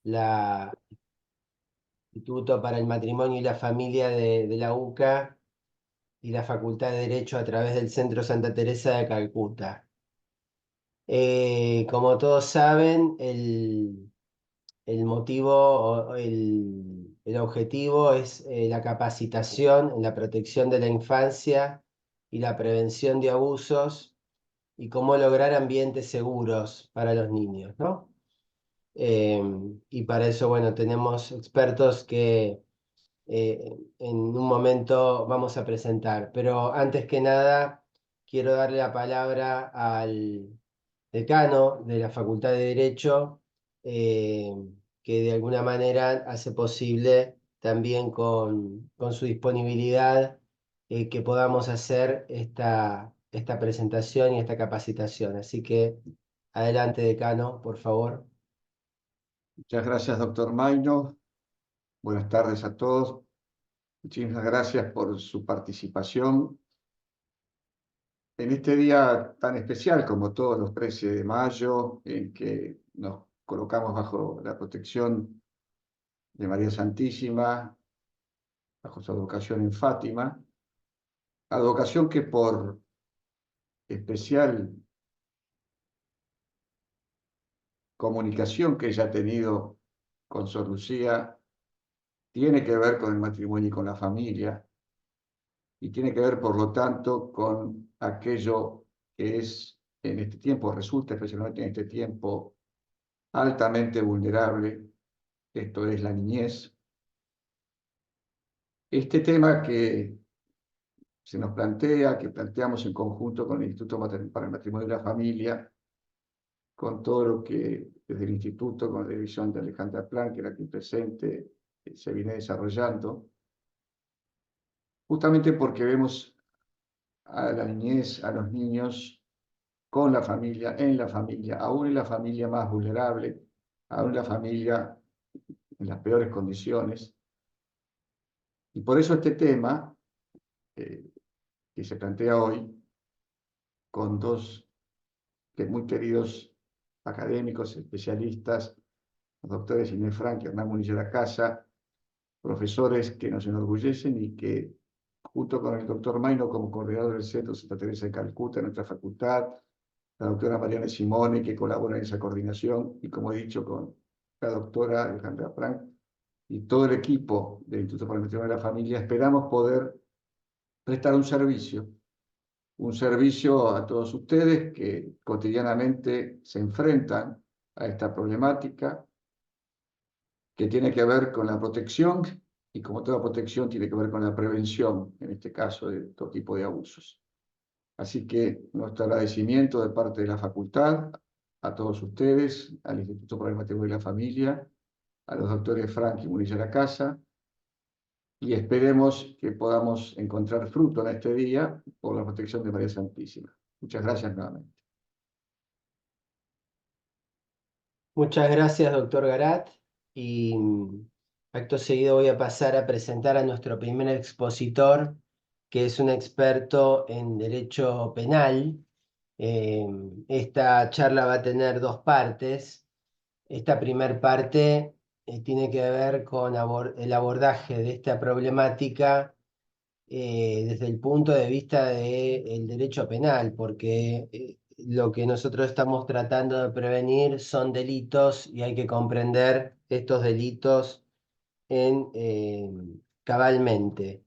la Instituto para el Matrimonio y la Familia de la UCA y la Facultad de Derecho a través del Centro Santa Teresa de Calcuta. Como todos saben, el motivo o el objetivo es la capacitación en la protección de la infancia y la prevención de abusos y cómo lograr ambientes seguros para los niños, ¿no? Y para eso, bueno, tenemos expertos que en un momento vamos a presentar. Pero antes que nada, quiero darle la palabra al decano de la Facultad de Derecho, eh, que de alguna manera hace posible también con su disponibilidad que podamos hacer esta presentación y esta capacitación. Así que adelante, decano, por favor. Muchas gracias, doctor Maino. Buenas tardes a todos. Muchísimas gracias por su participación en este día tan especial como todos los 13 de mayo, en que nos colocamos bajo la protección de María Santísima, bajo su advocación en Fátima, advocación que por especial comunicación que ella ha tenido con Sor Lucía, tiene que ver con el matrimonio y con la familia, y tiene que ver, por lo tanto, con aquello que es en este tiempo, resulta especialmente en este tiempo altamente vulnerable, esto es la niñez. Este tema que se nos plantea, que planteamos en conjunto con el Instituto para el Matrimonio y la Familia, con todo lo que desde el Instituto, con la dirección de Alejandra Plan, que era aquí presente, se viene desarrollando, justamente porque vemos a la niñez, a los niños, con la familia, aún en la familia más vulnerable, aún en la familia en las peores condiciones. Y por eso este tema eh, que se plantea hoy, con dos muy queridos académicos, especialistas, los doctores Inés Frank y Hernán Muniz de la Casa, profesores que nos enorgullecen y que, junto con el doctor Maino como coordinador del Centro Santa Teresa de Calcuta, en nuestra facultad, la doctora Mariana Simone, que colabora en esa coordinación, y como he dicho, con la doctora Alejandra Frank y todo el equipo del Instituto para el Matrimonio de la Familia, esperamos poder prestar un servicio a todos ustedes que cotidianamente se enfrentan a esta problemática que tiene que ver con la protección y, como toda protección, tiene que ver con la prevención, en este caso, de todo tipo de abusos. Así que nuestro agradecimiento de parte de la facultad a todos ustedes, al Instituto para el Matrimonio y la Familia, a los doctores Frank y Muniz de la Casa, y esperemos que podamos encontrar fruto en este día por la protección de María Santísima. Muchas gracias nuevamente. Muchas gracias, doctor Garat. Y acto seguido voy a pasar a presentar a nuestro primer expositor, que es un experto en derecho penal. Eh, Esta charla va a tener dos partes. Esta primer parte tiene que ver con el abordaje de esta problemática desde el punto de vista del derecho penal, porque lo que nosotros estamos tratando de prevenir son delitos y hay que comprender estos delitos cabalmente.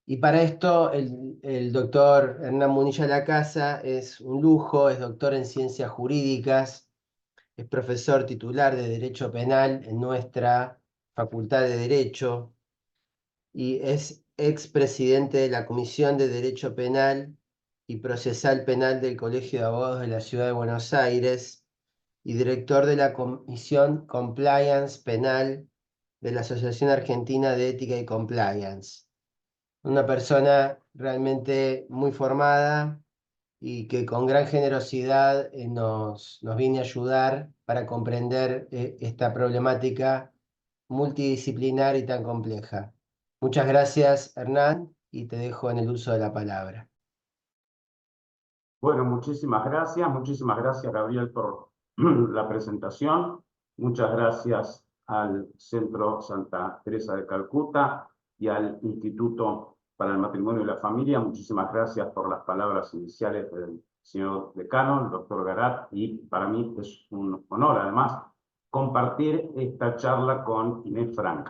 Y para esto el doctor Hernán Munilla Lacasa es un lujo, es doctor en ciencias jurídicas, es profesor titular de Derecho Penal en nuestra Facultad de Derecho y es expresidente de la Comisión de Derecho Penal y Procesal Penal del Colegio de Abogados de la Ciudad de Buenos Aires y director de la Comisión Compliance Penal de la Asociación Argentina de Ética y Compliance. Una persona realmente muy formada y que con gran generosidad nos viene a ayudar para comprender esta problemática multidisciplinar y tan compleja. Muchas gracias, Hernán, y te dejo en el uso de la palabra. Bueno, muchísimas gracias, Gabriel, por la presentación. Muchas gracias al Centro Santa Teresa de Calcuta y al Instituto para el Matrimonio y la Familia. Muchísimas gracias por las palabras iniciales del señor decano, el doctor Garat, y para mí es un honor, además, compartir esta charla con Inés Frank.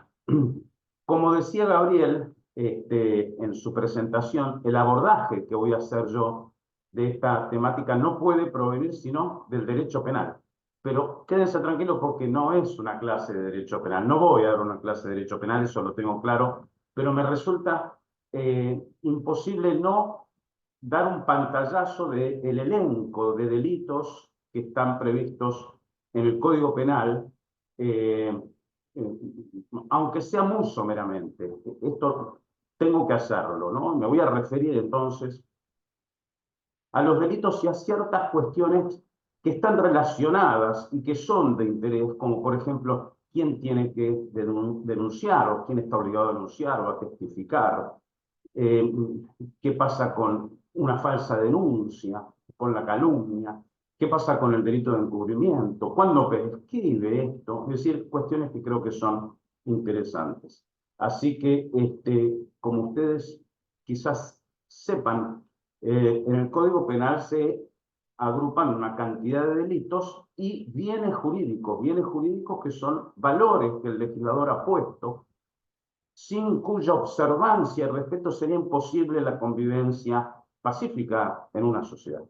Como decía Gabriel en su presentación, el abordaje que voy a hacer yo de esta temática no puede provenir sino del derecho penal. Pero quédense tranquilos porque no es una clase de derecho penal. No voy a dar una clase de derecho penal, eso lo tengo claro, pero me resulta imposible no dar un pantallazo del elenco de delitos que están previstos en el Código Penal, aunque sea muy someramente. Esto tengo que hacerlo, ¿no? Me voy a referir entonces a los delitos y a ciertas cuestiones que están relacionadas y que son de interés, como por ejemplo, quién tiene que denunciar o quién está obligado a denunciar o a testificar, qué pasa con una falsa denuncia, con la calumnia, qué pasa con el delito de encubrimiento, cuándo prescribe esto, es decir, cuestiones que creo que son interesantes. Así que, como ustedes quizás sepan, en el Código Penal se agrupan una cantidad de delitos y bienes jurídicos que son valores que el legislador ha puesto, sin cuya observancia y respeto sería imposible la convivencia pacífica en una sociedad.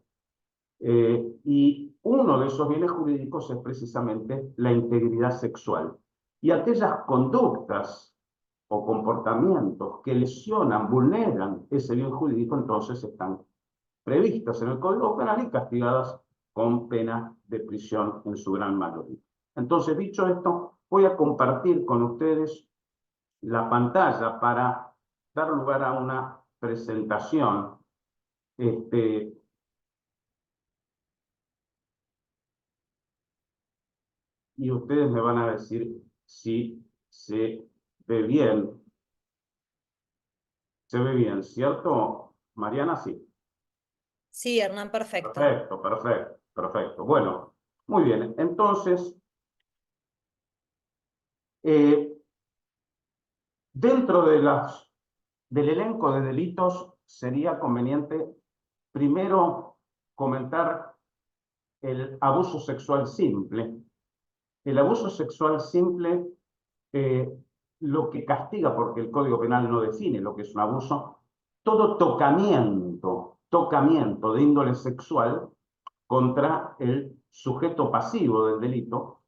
Y uno de esos bienes jurídicos es precisamente la integridad sexual. Y aquellas conductas o comportamientos que lesionan, vulneran ese bien jurídico, entonces están previstas en el Código Penal y castigadas con pena de prisión en su gran mayoría. Entonces, dicho esto, voy a compartir con ustedes la pantalla para dar lugar a una presentación. Y ustedes me van a decir si se ve bien. Se ve bien, ¿cierto? Mariana, sí. Sí, Hernán, perfecto. Perfecto, perfecto, perfecto. Bueno, muy bien. Entonces, dentro del elenco de delitos sería conveniente primero comentar el abuso sexual simple. El abuso sexual simple, lo que castiga, porque el Código Penal no define lo que es un abuso, todo tocamiento de índole sexual contra el sujeto pasivo del delito,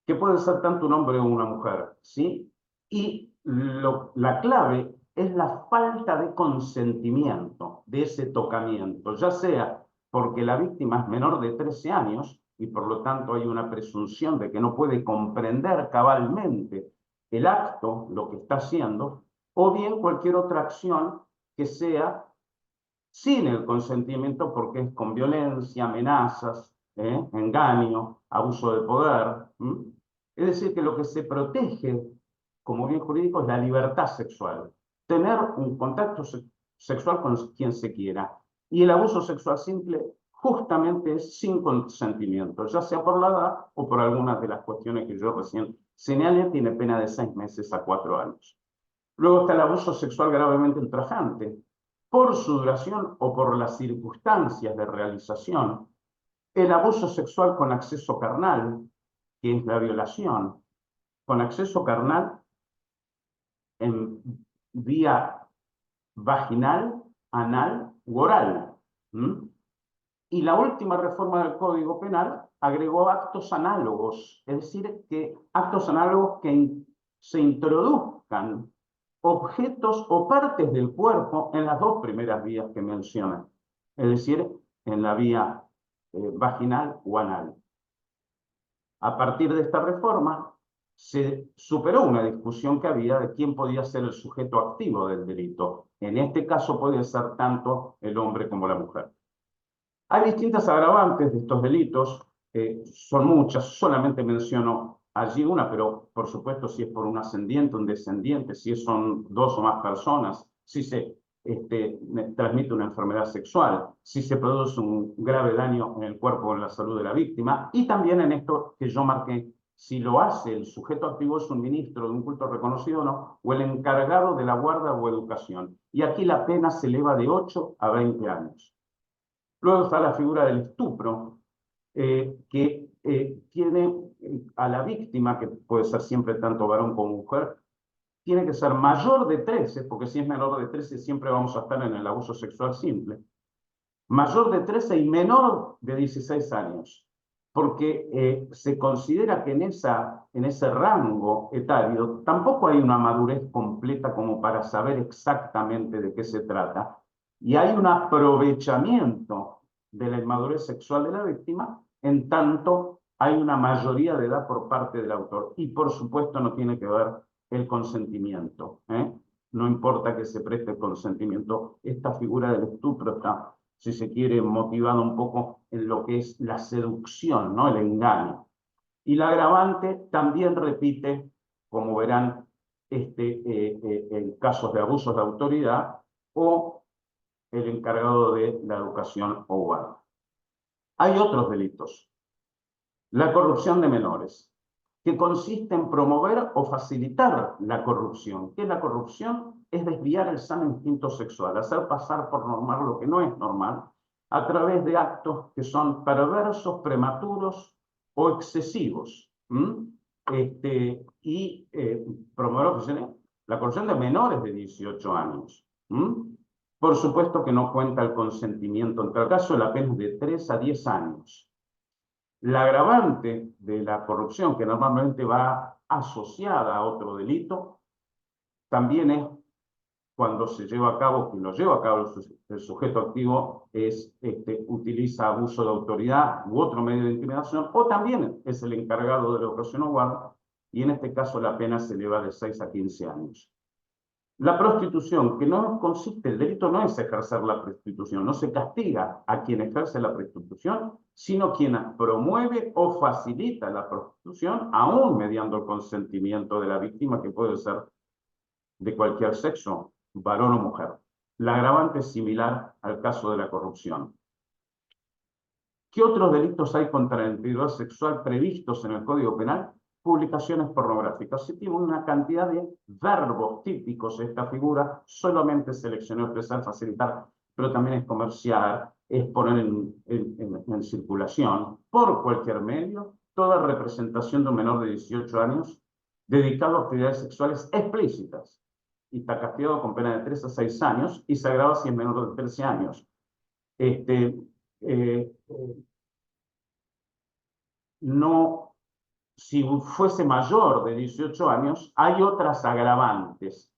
que puede ser tanto un hombre o una mujer, ¿sí? Y la clave es la falta de consentimiento de ese tocamiento, ya sea porque la víctima es menor de 13 años y por lo tanto hay una presunción de que no puede comprender cabalmente el acto, lo que está haciendo, o bien cualquier otra acción que sea sin el consentimiento porque es con violencia, amenazas, engaño, abuso de poder. Es decir, que lo que se protege como bien jurídico es la libertad sexual, tener un contacto sexual con quien se quiera. Y el abuso sexual simple justamente es sin consentimiento, ya sea por la edad o por algunas de las cuestiones que yo recién señalé, tiene pena de 6 meses a 4 años. Luego está el abuso sexual gravemente ultrajante, por su duración o por las circunstancias de realización. El abuso sexual con acceso carnal, que es la violación, con acceso carnal en vía vaginal, anal u oral. Y la última reforma del Código Penal agregó actos análogos, es decir, que actos análogos que se introduzcan objetos o partes del cuerpo en las dos primeras vías que mencionan, es decir, en la vía vaginal o anal. A partir de esta reforma, se superó una discusión que había de quién podía ser el sujeto activo del delito. En este caso puede ser tanto el hombre como la mujer. Hay distintas agravantes de estos delitos, son muchas, solamente menciono allí una, pero por supuesto si es por un ascendiente, un descendiente, si son 2 o más personas, si se transmite una enfermedad sexual, si se produce un grave daño en el cuerpo o en la salud de la víctima, y también en esto que yo marqué, si lo hace el sujeto activo es un ministro de un culto reconocido o no, o el encargado de la guarda o educación. Y aquí la pena se eleva de 8 a 20 años. Luego está la figura del estupro, que tiene a la víctima, que puede ser siempre tanto varón como mujer, tiene que ser mayor de 13, porque si es menor de 13 siempre vamos a estar en el abuso sexual simple, mayor de 13 y menor de 16 años, porque se considera que en ese rango etario tampoco hay una madurez completa como para saber exactamente de qué se trata, y hay un aprovechamiento de la inmadurez sexual de la víctima, en tanto hay una mayoría de edad por parte del autor, y por supuesto no tiene que ver el consentimiento, ¿eh? No importa que se preste el consentimiento, esta figura del estupro está, si se quiere, motivado un poco en lo que es la seducción, ¿no? El engaño. Y la agravante también repite, como verán, en casos de abusos de autoridad o el encargado de la educación o guarda. Hay otros delitos. La corrupción de menores, que consiste en promover o facilitar la corrupción. ¿Qué es la corrupción? Es desviar el sano instinto sexual, hacer pasar por normal lo que no es normal, a través de actos que son perversos, prematuros o excesivos. Promover la corrupción de menores de 18 años. Por supuesto que no cuenta el consentimiento. En tal caso, la pena es de 3 a 10 años. La agravante de la corrupción, que normalmente va asociada a otro delito, también es cuando se lleva a cabo, quien lo lleva a cabo el sujeto activo, utiliza abuso de autoridad u otro medio de intimidación, o también es el encargado de la educación o guarda, y en este caso la pena se eleva de 6 a 15 años. La prostitución, que no consiste, el delito no es ejercer la prostitución, no se castiga a quien ejerce la prostitución, sino quien promueve o facilita la prostitución, aún mediando el consentimiento de la víctima, que puede ser de cualquier sexo, varón o mujer. La agravante es similar al caso de la corrupción. ¿Qué otros delitos hay contra la integridad sexual previstos en el Código Penal? Publicaciones pornográficas. Se tiene una cantidad de verbos típicos de esta figura, solamente seleccioné expresar, facilitar, pero también es comerciar, es poner en circulación, por cualquier medio, toda representación de un menor de 18 años dedicado a actividades sexuales explícitas. Y está castigado con pena de 3 a 6 años y se agrava si es menor de 13 años. No, si fuese mayor de 18 años, hay otras agravantes.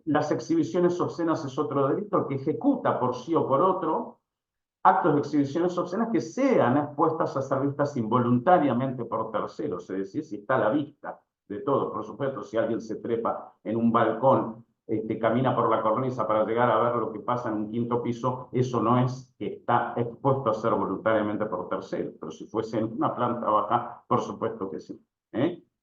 Las exhibiciones obscenas es otro delito que ejecuta por sí o por otro actos de exhibiciones obscenas que sean expuestas a ser vistas involuntariamente por terceros, es decir, si está a la vista de todos. Por supuesto, si alguien se trepa en un balcón, camina por la cornisa para llegar a ver lo que pasa en un quinto piso, eso no es que está expuesto a ser voluntariamente por terceros, pero si fuese en una planta baja, por supuesto que sí.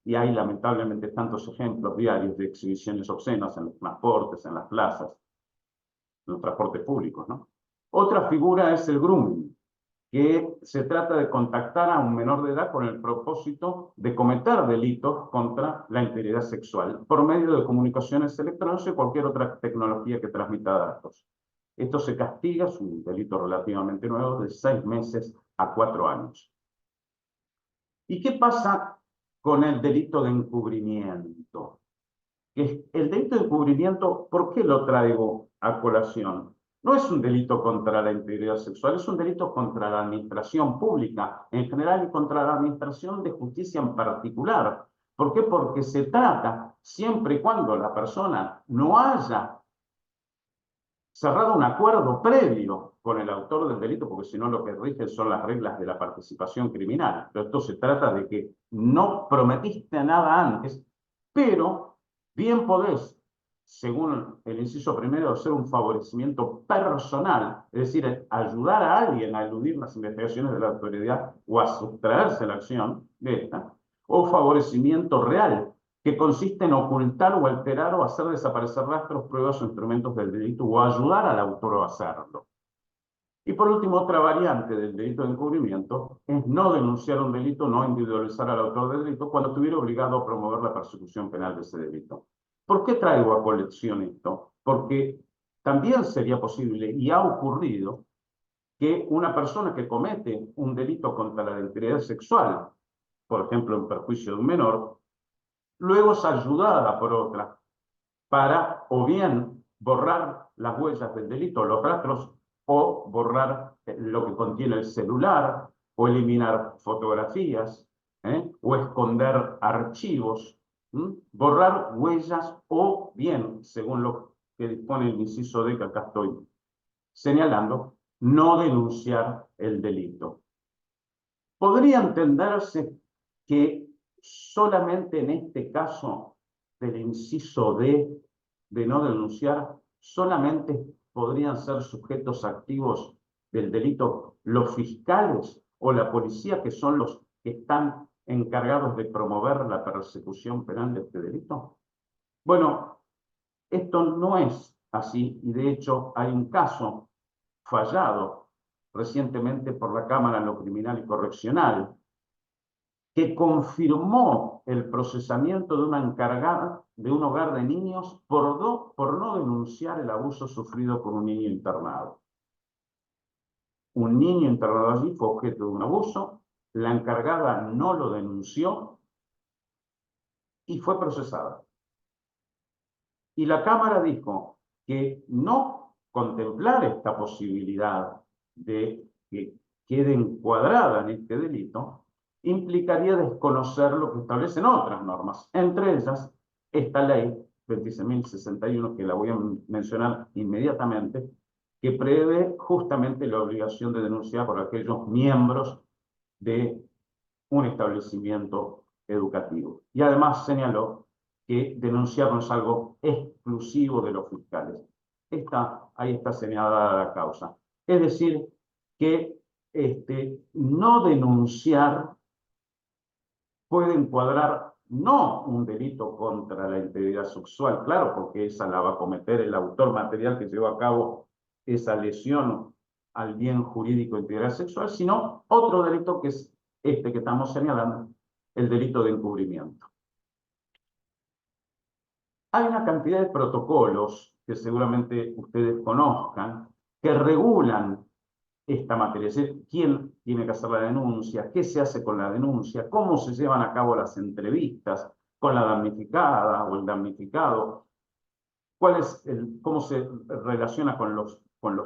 Y hay lamentablemente tantos ejemplos diarios de exhibiciones obscenas en los transportes, en las plazas, en los transportes públicos, ¿no? Otra figura es el grooming, que se trata de contactar a un menor de edad con el propósito de cometer delitos contra la integridad sexual por medio de comunicaciones electrónicas y cualquier otra tecnología que transmita datos. Esto se castiga, es un delito relativamente nuevo, de 6 meses a 4 años. ¿Y qué pasa con el delito de encubrimiento? El delito de encubrimiento, ¿por qué lo traigo a colación? No es un delito contra la integridad sexual, es un delito contra la administración pública en general y contra la administración de justicia en particular. ¿Por qué? Porque se trata, siempre y cuando la persona no haya cerrado un acuerdo previo con el autor del delito, porque si no lo que rigen son las reglas de la participación criminal. Pero esto se trata de que no prometiste nada antes, pero bien podés, según el inciso primero, hacer un favorecimiento personal, es decir, ayudar a alguien a eludir las investigaciones de la autoridad o a sustraerse a la acción de esta, o favorecimiento real, que consiste en ocultar o alterar o hacer desaparecer rastros, pruebas o instrumentos del delito o ayudar al autor a hacerlo. Y por último, otra variante del delito de encubrimiento es no denunciar un delito, no individualizar al autor del delito cuando estuviera obligado a promover la persecución penal de ese delito. ¿Por qué traigo a colección esto? Porque también sería posible, y ha ocurrido, que una persona que comete un delito contra la integridad sexual, por ejemplo, en perjuicio de un menor, luego es ayudada por otra para o bien borrar las huellas del delito, los rastros, o borrar lo que contiene el celular, o eliminar fotografías, o esconder archivos, borrar huellas, o bien, según lo que dispone el inciso D que acá estoy señalando, no denunciar el delito. Podría entenderse que solamente en este caso del inciso D de no denunciar, solamente podrían ser sujetos activos del delito los fiscales o la policía, que son los que están encargados de promover la persecución penal de este delito. Bueno, esto no es así, y de hecho hay un caso fallado recientemente por la Cámara en lo Criminal y Correccional, que confirmó el procesamiento de una encargada de un hogar de niños por no denunciar el abuso sufrido por un niño internado. Un niño internado allí fue objeto de un abuso, la encargada no lo denunció y fue procesada. Y la Cámara dijo que no contemplar esta posibilidad de que quede encuadrada en este delito implicaría desconocer lo que establecen otras normas, entre ellas esta ley 26.061, que la voy a mencionar inmediatamente, que prevé justamente la obligación de denunciar por aquellos miembros de un establecimiento educativo. Y además señaló que denunciar no es algo exclusivo de los fiscales. Ahí está señalada la causa. Es decir, que no denunciar puede encuadrar no un delito contra la integridad sexual, claro, porque esa la va a cometer el autor material que llevó a cabo esa lesión al bien jurídico de integridad sexual, sino otro delito que es este que estamos señalando, el delito de encubrimiento. Hay una cantidad de protocolos que seguramente ustedes conozcan que regulan esta materia, es decir, quién tiene que hacer la denuncia, qué se hace con la denuncia, cómo se llevan a cabo las entrevistas con la damnificada o el damnificado, cómo se relaciona con los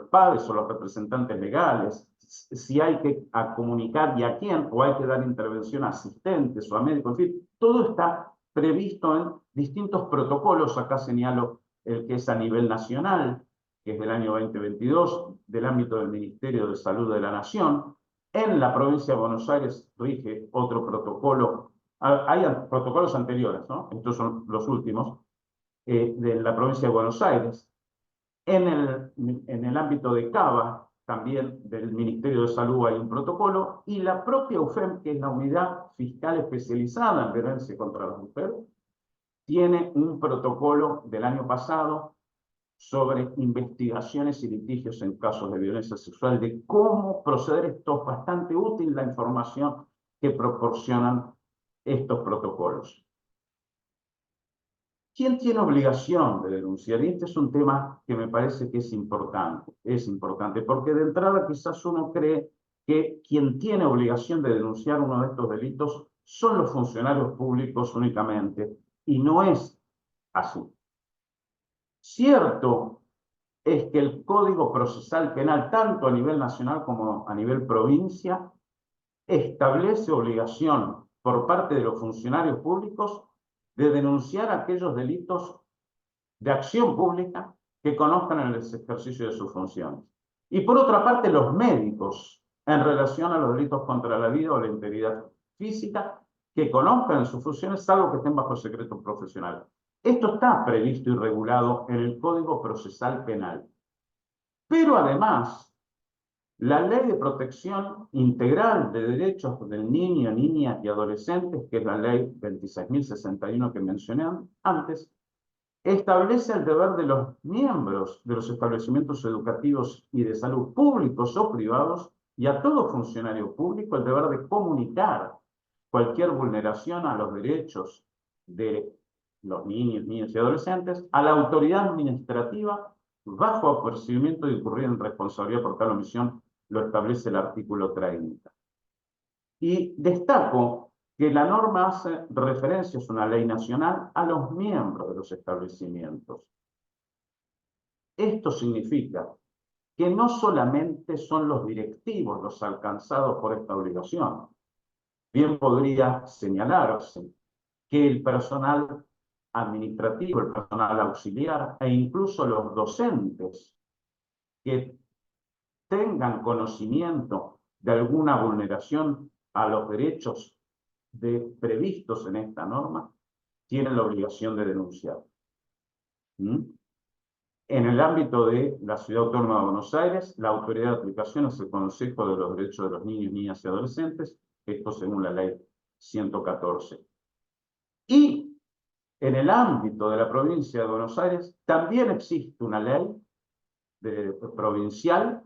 padres o los representantes legales, si hay que comunicar y a quién, o hay que dar intervención a asistentes o a médicos, en fin, todo está previsto en distintos protocolos. Acá señalo el que es a nivel nacional, que es del año 2022, del ámbito del Ministerio de Salud de la Nación. En la provincia de Buenos Aires rige otro protocolo. Hay protocolos anteriores, ¿no? Estos son los últimos, de la provincia de Buenos Aires. En el ámbito de Cava, también del Ministerio de Salud hay un protocolo, y la propia UFEM, que es la Unidad Fiscal Especializada en Violencia contra la Mujer, tiene un protocolo del año pasado sobre investigaciones y litigios en casos de violencia sexual, de cómo proceder. Esto es bastante útil, la información que proporcionan estos protocolos. ¿Quién tiene obligación de denunciar? Y este es un tema que me parece que es importante, porque de entrada quizás uno cree que quien tiene obligación de denunciar uno de estos delitos son los funcionarios públicos únicamente, y no es así. Cierto es que el Código Procesal Penal, tanto a nivel nacional como a nivel provincia, establece obligación por parte de los funcionarios públicos de denunciar aquellos delitos de acción pública que conozcan en el ejercicio de sus funciones. Y por otra parte, los médicos, en relación a los delitos contra la vida o la integridad física, que conozcan en sus funciones, salvo que estén bajo secreto profesional. Esto está previsto y regulado en el Código Procesal Penal. Pero además, la Ley de Protección Integral de Derechos del Niño, Niña y Adolescentes, que es la Ley 26.061 que mencioné antes, establece el deber de los miembros de los establecimientos educativos y de salud públicos o privados y a todo funcionario público el deber de comunicar cualquier vulneración a los derechos de los niños, niñas y adolescentes a la autoridad administrativa bajo apercibimiento de incurrir en responsabilidad por tal omisión, lo establece el artículo 30. Y destaco que la norma hace referencia, es una ley nacional, a los miembros de los establecimientos. Esto significa que no solamente son los directivos los alcanzados por esta obligación. Bien podría señalarse que el personal administrativo, el personal auxiliar e incluso los docentes que tengan conocimiento de alguna vulneración a los derechos previstos en esta norma, tienen la obligación de denunciar. En el ámbito de la Ciudad Autónoma de Buenos Aires, la autoridad de aplicación es el Consejo de los Derechos de los Niños, Niñas y Adolescentes, esto según la Ley 114. Y en el ámbito de la provincia de Buenos Aires, también existe una ley provincial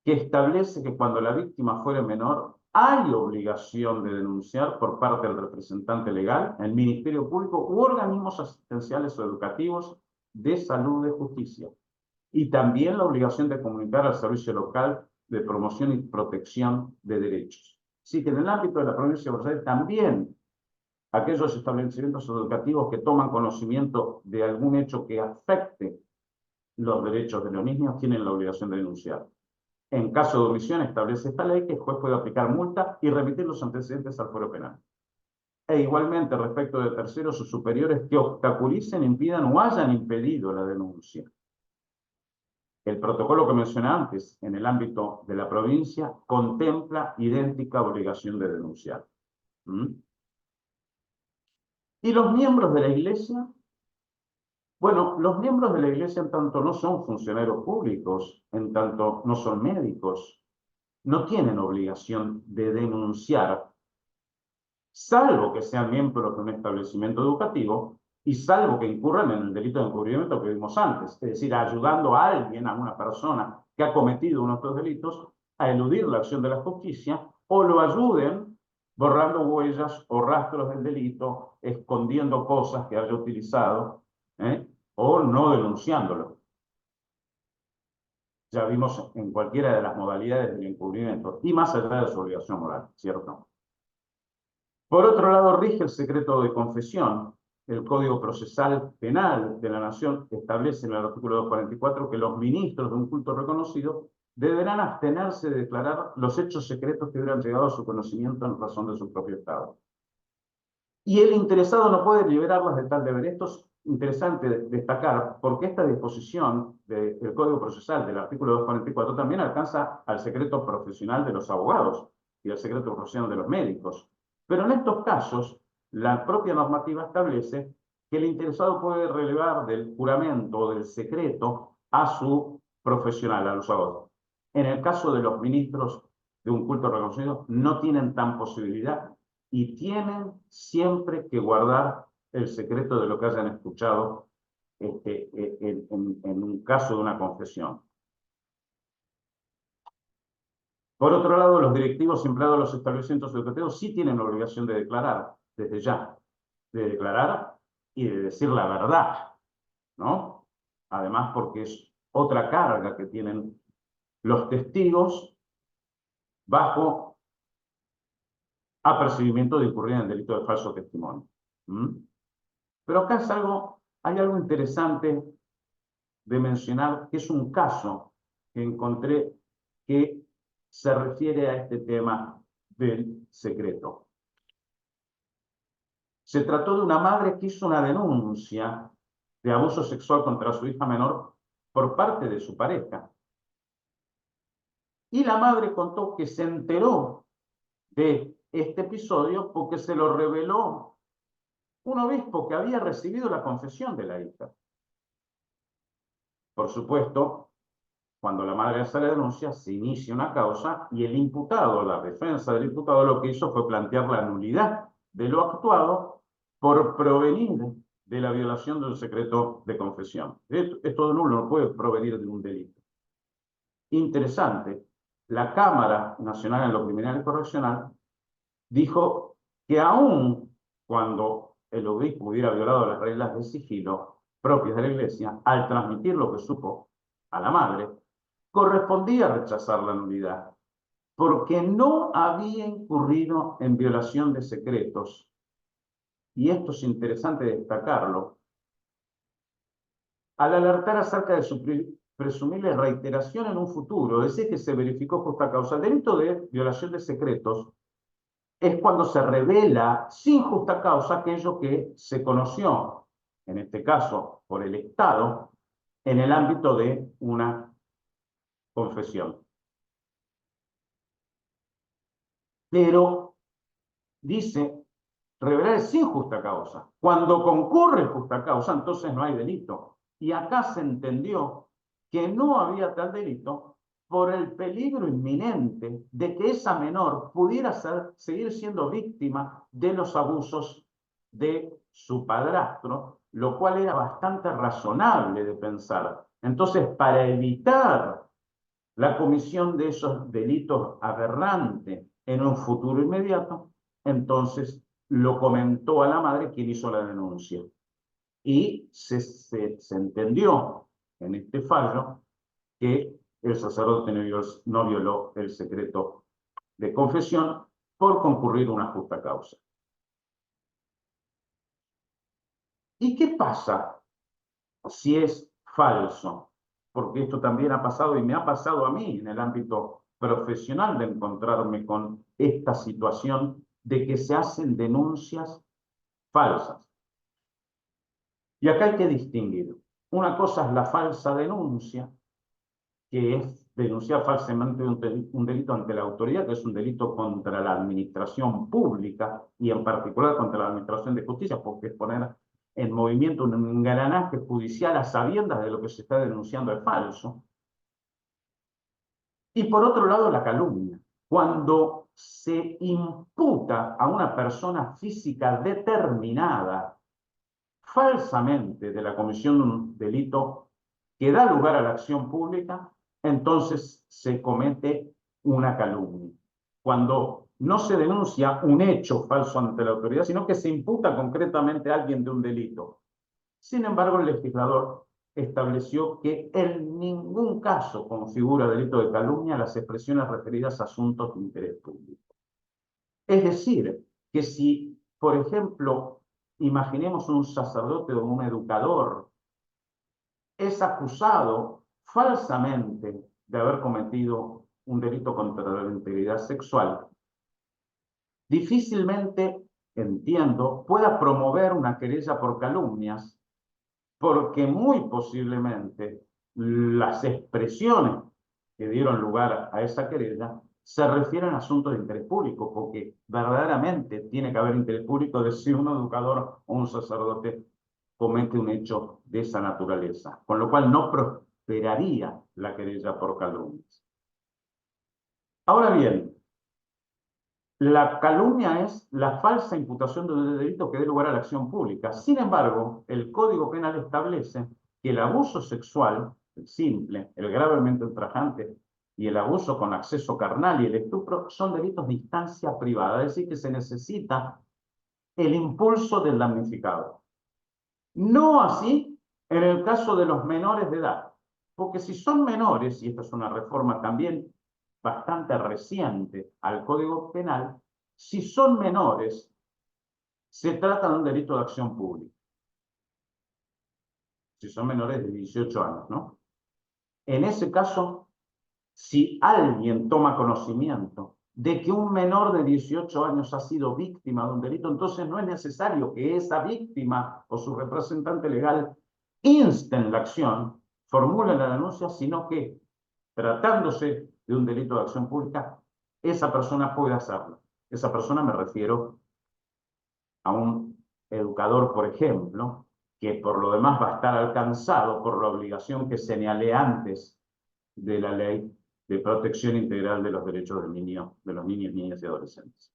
que establece que cuando la víctima fuere menor, hay obligación de denunciar por parte del representante legal, el Ministerio Público u organismos asistenciales o educativos de salud de justicia. Y también la obligación de comunicar al Servicio Local de Promoción y Protección de Derechos. Así que en el ámbito de la provincia de Buenos Aires también aquellos establecimientos educativos que toman conocimiento de algún hecho que afecte los derechos de los niños tienen la obligación de denunciar. En caso de omisión, establece esta ley que el juez puede aplicar multa y remitir los antecedentes al fuero penal. E igualmente respecto de terceros o superiores que obstaculicen, impidan o hayan impedido la denuncia. El protocolo que mencioné antes, en el ámbito de la provincia, contempla idéntica obligación de denunciar. ¿Y los miembros de la Iglesia? Bueno, los miembros de la Iglesia en tanto no son funcionarios públicos, en tanto no son médicos, no tienen obligación de denunciar, salvo que sean miembros de un establecimiento educativo y salvo que incurran en el delito de encubrimiento que vimos antes, es decir, ayudando a alguien, a una persona que ha cometido uno de estos delitos, a eludir la acción de la justicia o lo ayuden borrando huellas o rastros del delito, escondiendo cosas que haya utilizado, o no denunciándolo. Ya vimos en cualquiera de las modalidades del encubrimiento, y más allá de su obligación moral, ¿cierto? Por otro lado, rige el secreto de confesión. El Código Procesal Penal de la Nación establece en el artículo 244 que los ministros de un culto reconocido deberán abstenerse de declarar los hechos secretos que hubieran llegado a su conocimiento en razón de su propio estado. Y el interesado no puede liberarlas de tal deber. Esto es interesante destacar, porque esta disposición del Código Procesal del artículo 244 también alcanza al secreto profesional de los abogados y al secreto profesional de los médicos. Pero en estos casos, la propia normativa establece que el interesado puede relevar del juramento o del secreto a su profesional, a los abogados. En el caso de los ministros de un culto reconocido, no tienen tan posibilidad y tienen siempre que guardar el secreto de lo que hayan escuchado en un caso de una confesión. Por otro lado, los directivos empleados de los establecimientos educativos sí tienen la obligación de declarar, desde ya, de declarar y de decir la verdad, ¿no? Además, porque es otra carga que tienen los testigos bajo apercibimiento de incurrir en el delito de falso testimonio. Pero acá hay algo interesante de mencionar, que es un caso que encontré que se refiere a este tema del secreto. Se trató de una madre que hizo una denuncia de abuso sexual contra su hija menor por parte de su pareja. Y la madre contó que se enteró de este episodio porque se lo reveló un obispo que había recibido la confesión de la hija. Por supuesto, cuando la madre hace la denuncia, se inicia una causa y el imputado, la defensa del imputado, lo que hizo fue plantear la nulidad de lo actuado por provenir de la violación de un secreto de confesión. Esto de nulo no puede provenir de un delito. Interesante, la Cámara Nacional en lo Criminal y Correccional dijo que aún cuando el obispo hubiera violado las reglas de sigilo propias de la Iglesia, al transmitir lo que supo a la madre, correspondía rechazar la nulidad, porque no había incurrido en violación de secretos. Y esto es interesante destacarlo, al alertar acerca de su presumible reiteración en un futuro, es decir, que se verificó justa causa. El delito de violación de secretos es cuando se revela sin justa causa aquello que se conoció, en este caso por el Estado, en el ámbito de una confesión. Pero dice, revelar es sin justa causa. Cuando concurre justa causa, entonces no hay delito. Y acá se entendió que no había tal delito por el peligro inminente de que esa menor pudiera seguir siendo víctima de los abusos de su padrastro, lo cual era bastante razonable de pensar. Entonces, para evitar la comisión de esos delitos aberrantes en un futuro inmediato, entonces lo comentó a la madre quien hizo la denuncia. Y se entendió en este fallo que el sacerdote no violó el secreto de confesión por concurrir una justa causa. ¿Y qué pasa si es falso? Porque esto también ha pasado y me ha pasado a mí en el ámbito profesional de encontrarme con esta situación de que se hacen denuncias falsas. Y acá hay que distinguir. Una cosa es la falsa denuncia, que es denunciar falsamente un delito ante la autoridad, que es un delito contra la administración pública y en particular contra la administración de justicia, porque es poner en movimiento un engranaje judicial a sabiendas de lo que se está denunciando es falso. Y por otro lado, la calumnia. Cuando se imputa a una persona física determinada falsamente de la comisión de un delito que da lugar a la acción pública, entonces se comete una calumnia. Cuando no se denuncia un hecho falso ante la autoridad, sino que se imputa concretamente a alguien de un delito. Sin embargo, el legislador estableció que en ningún caso configura delito de calumnia las expresiones referidas a asuntos de interés público. Es decir, que si, por ejemplo, imaginemos un sacerdote o un educador, es acusado falsamente de haber cometido un delito contra la integridad sexual, difícilmente, entiendo, pueda promover una querella por calumnias, porque muy posiblemente las expresiones que dieron lugar a esa querella se refieren a asuntos de interés público, porque verdaderamente tiene que haber interés público de si un educador o un sacerdote comete un hecho de esa naturaleza, con lo cual no prosperaría la querella por calumnias. Ahora bien, la calumnia es la falsa imputación de un delito que dé lugar a la acción pública. Sin embargo, el Código Penal establece que el abuso sexual, el simple, el gravemente ultrajante y el abuso con acceso carnal y el estupro son delitos de instancia privada, es decir, que se necesita el impulso del damnificado. No así en el caso de los menores de edad, porque si son menores, y esta es una reforma también bastante reciente al Código Penal, si son menores, se trata de un delito de acción pública. Si son menores de 18 años, ¿no? En ese caso, si alguien toma conocimiento de que un menor de 18 años ha sido víctima de un delito, entonces no es necesario que esa víctima o su representante legal insten la acción, formulen la denuncia, sino que, tratándose de un delito de acción pública, esa persona puede hacerlo. Esa persona me refiero a un educador, por ejemplo, que por lo demás va a estar alcanzado por la obligación que señalé antes de la ley de protección integral de los derechos del niño, de los niños, niñas y adolescentes.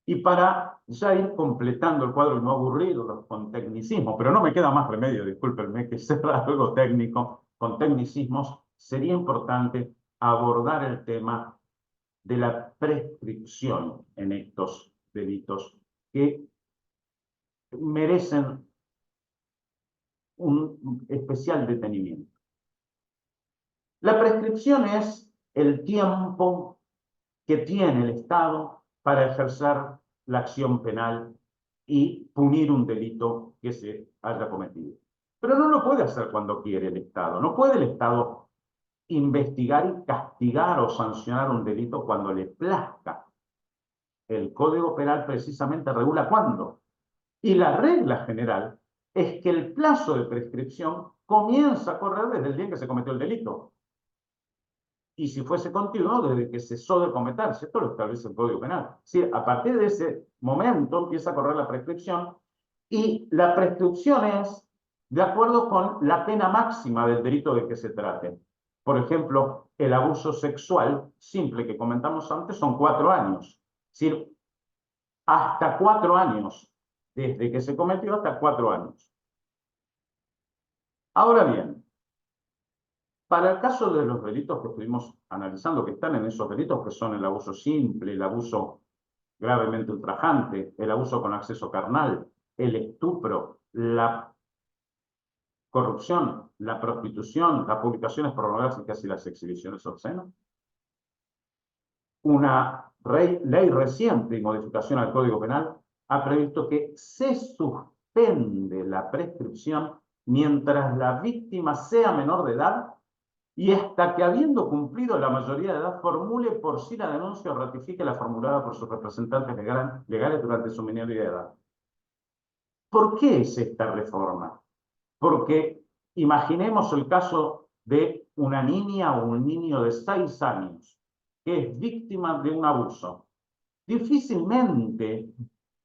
Y para ya ir completando el cuadro y no aburrirlos con tecnicismos, pero no me queda más remedio, discúlpenme, que ser algo técnico, con tecnicismos, sería importante abordar el tema de la prescripción en estos delitos que merecen un especial detenimiento. La prescripción es el tiempo que tiene el Estado para ejercer la acción penal y punir un delito que se haya cometido. Pero no lo puede hacer cuando quiere el Estado. No puede el Estado investigar y castigar o sancionar un delito cuando le plazca. El Código Penal precisamente regula cuándo. Y la regla general es que el plazo de prescripción comienza a correr desde el día en que se cometió el delito. Y si fuese continuo, desde que cesó de cometerse. Esto lo establece el Código Penal. Es decir, a partir de ese momento empieza a correr la prescripción, y la prescripción es de acuerdo con la pena máxima del delito de que se trate. Por ejemplo, el abuso sexual simple que comentamos antes son 4 años. Es decir, hasta 4 años, desde que se cometió hasta 4 años. Ahora bien, para el caso de los delitos que estuvimos analizando, que están en esos delitos, que son el abuso simple, el abuso gravemente ultrajante, el abuso con acceso carnal, el estupro, la corrupción, la prostitución, las publicaciones pornográficas y las exhibiciones obscenas, una ley reciente y modificación al Código Penal ha previsto que se suspende la prescripción mientras la víctima sea menor de edad y hasta que, habiendo cumplido la mayoría de edad, formule por sí la denuncia o ratifique la formulada por sus representantes legales durante su minoría de edad. ¿Por qué es esta reforma? Porque imaginemos el caso de una niña o un niño de 6 años que es víctima de un abuso. Difícilmente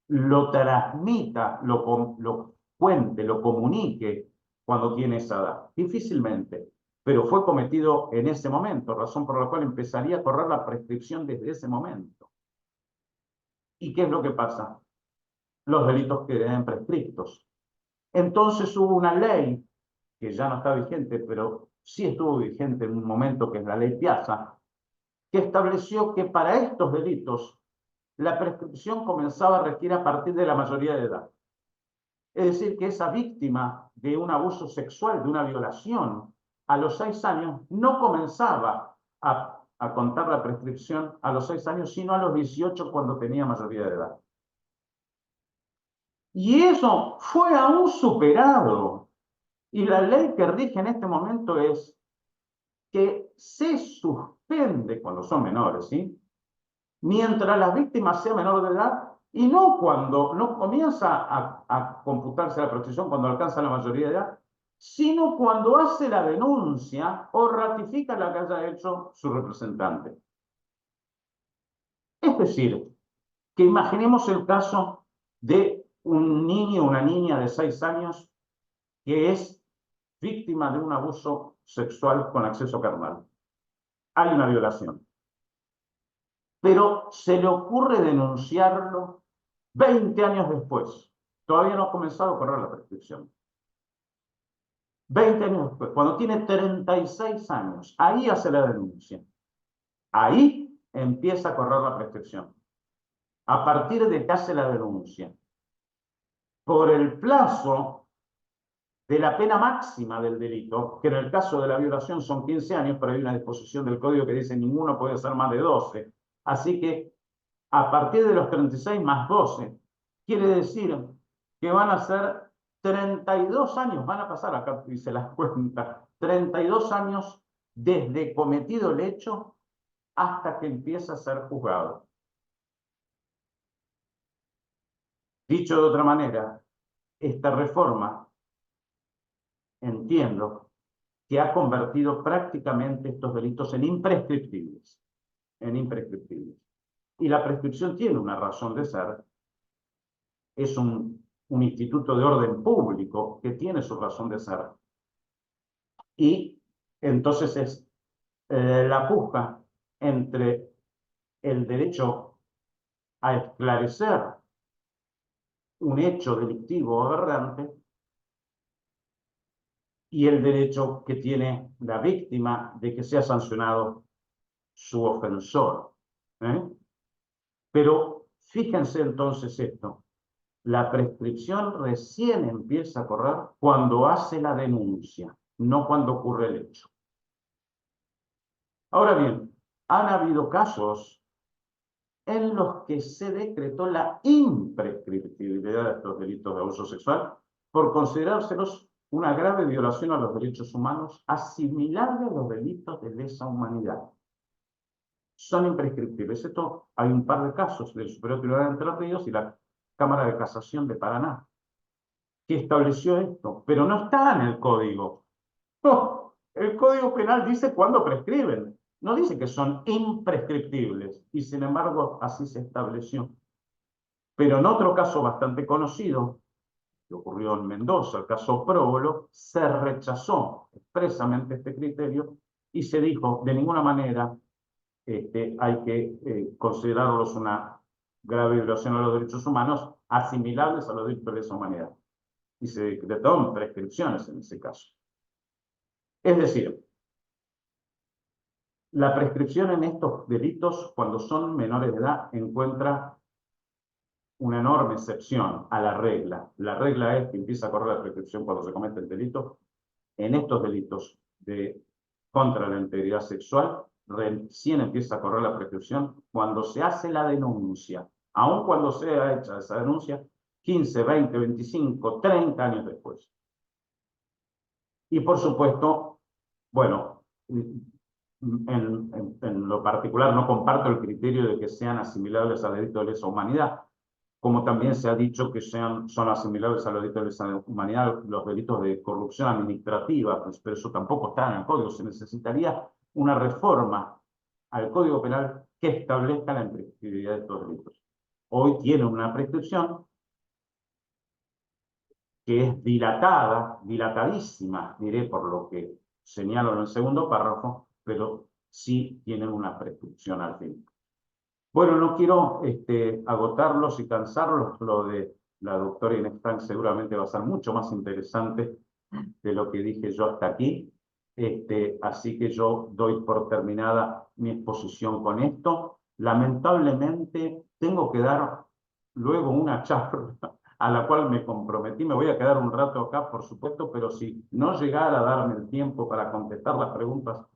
lo transmita, lo cuente, lo comunique cuando tiene esa edad. Difícilmente. Pero fue cometido en ese momento, razón por la cual empezaría a correr la prescripción desde ese momento. ¿Y qué es lo que pasa? Los delitos quedan prescriptos. Entonces hubo una ley, que ya no está vigente, pero sí estuvo vigente en un momento, que es la ley Piazza, que estableció que para estos delitos la prescripción comenzaba a regir a partir de la mayoría de edad. Es decir, que esa víctima de un abuso sexual, de una violación, a los 6 años, no comenzaba a contar la prescripción a los 6 años, sino a los 18, cuando tenía mayoría de edad. Y eso fue aún superado. Y la ley que rige en este momento es que se suspende cuando son menores, ¿sí? Mientras las víctimas sean menores de edad, y no cuando no comienza a computarse la prescripción cuando alcanza la mayoría de edad, sino cuando hace la denuncia o ratifica la que haya hecho su representante. Es decir, que imaginemos el caso de un niño o una niña de 6 años que es víctima de un abuso sexual con acceso carnal. Hay una violación. Pero se le ocurre denunciarlo 20 años después. Todavía no ha comenzado a correr la prescripción. 20 años después, cuando tiene 36 años, ahí hace la denuncia. Ahí empieza a correr la prescripción. A partir de que hace la denuncia. Por el plazo de la pena máxima del delito, que en el caso de la violación son 15 años, pero hay una disposición del Código que dice ninguno puede ser más de 12. Así que a partir de los 36 más 12, quiere decir que van a ser 32 años, van a pasar, acá dice las cuentas, 32 años desde cometido el hecho hasta que empieza a ser juzgado. Dicho de otra manera, esta reforma, entiendo, que ha convertido prácticamente estos delitos en imprescriptibles. Y la prescripción tiene una razón de ser. Es un instituto de orden público que tiene su razón de ser. Y entonces es la puja entre el derecho a esclarecer un hecho delictivo o aberrante, y el derecho que tiene la víctima de que sea sancionado su ofensor. Pero fíjense entonces esto, la prescripción recién empieza a correr cuando hace la denuncia, no cuando ocurre el hecho. Ahora bien, han habido casos en los que se decretó la imprescriptibilidad de estos delitos de abuso sexual por considerárselos una grave violación a los derechos humanos asimilable a los delitos de lesa humanidad. Son imprescriptibles. Esto hay un par de casos del Superior Tribunal de Entre Ríos y la Cámara de Casación de Paraná que estableció esto, pero no está en el código. No, el Código Penal dice cuándo prescriben, no dice que son imprescriptibles, y sin embargo así se estableció. Pero en otro caso bastante conocido, que ocurrió en Mendoza, el caso Próbolo, se rechazó expresamente este criterio y se dijo, de ninguna manera hay que considerarlos una grave violación a los derechos humanos asimilables a los delitos de lesa humanidad. Y se decretaron prescripciones en ese caso. Es decir, la prescripción en estos delitos, cuando son menores de edad, encuentra una enorme excepción a la regla. La regla es que empieza a correr la prescripción cuando se comete el delito. En estos delitos contra la integridad sexual, recién empieza a correr la prescripción cuando se hace la denuncia. Aun cuando sea hecha esa denuncia, 15, 20, 25, 30 años después. Y por supuesto, bueno, en lo particular no comparto el criterio de que sean asimilables al delito de lesa humanidad, como también se ha dicho que son asimilables a los delitos de lesa humanidad los delitos de corrupción administrativa, pues, pero eso tampoco está en el código. Se necesitaría una reforma al Código Penal que establezca la imprescriptibilidad de estos delitos. Hoy tiene una prescripción que es dilatadísima, diré por lo que señalo en el segundo párrafo, pero sí tienen una prescripción al fin. Bueno, no quiero agotarlos y cansarlos. Lo de la doctora Inés Frank seguramente va a ser mucho más interesante de lo que dije yo hasta aquí. Así que yo doy por terminada mi exposición con esto. Lamentablemente tengo que dar luego una charla a la cual me comprometí. Me voy a quedar un rato acá, por supuesto, pero si no llegara a darme el tiempo para contestar las preguntas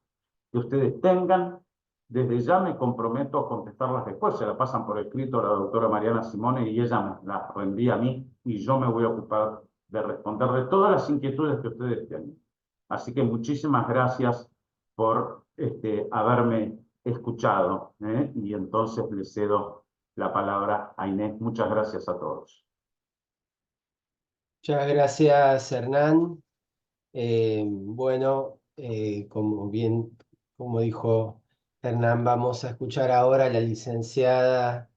que ustedes tengan, desde ya me comprometo a contestarlas después. Se la pasan por escrito a la doctora Mariana Simone y ella me las reenvía a mí y yo me voy a ocupar de responder de todas las inquietudes que ustedes tienen. Así que muchísimas gracias por haberme escuchado, y entonces le cedo la palabra a Inés. Muchas gracias a todos. Muchas gracias, Hernán. Bueno, como dijo Hernán, vamos a escuchar ahora a la licenciada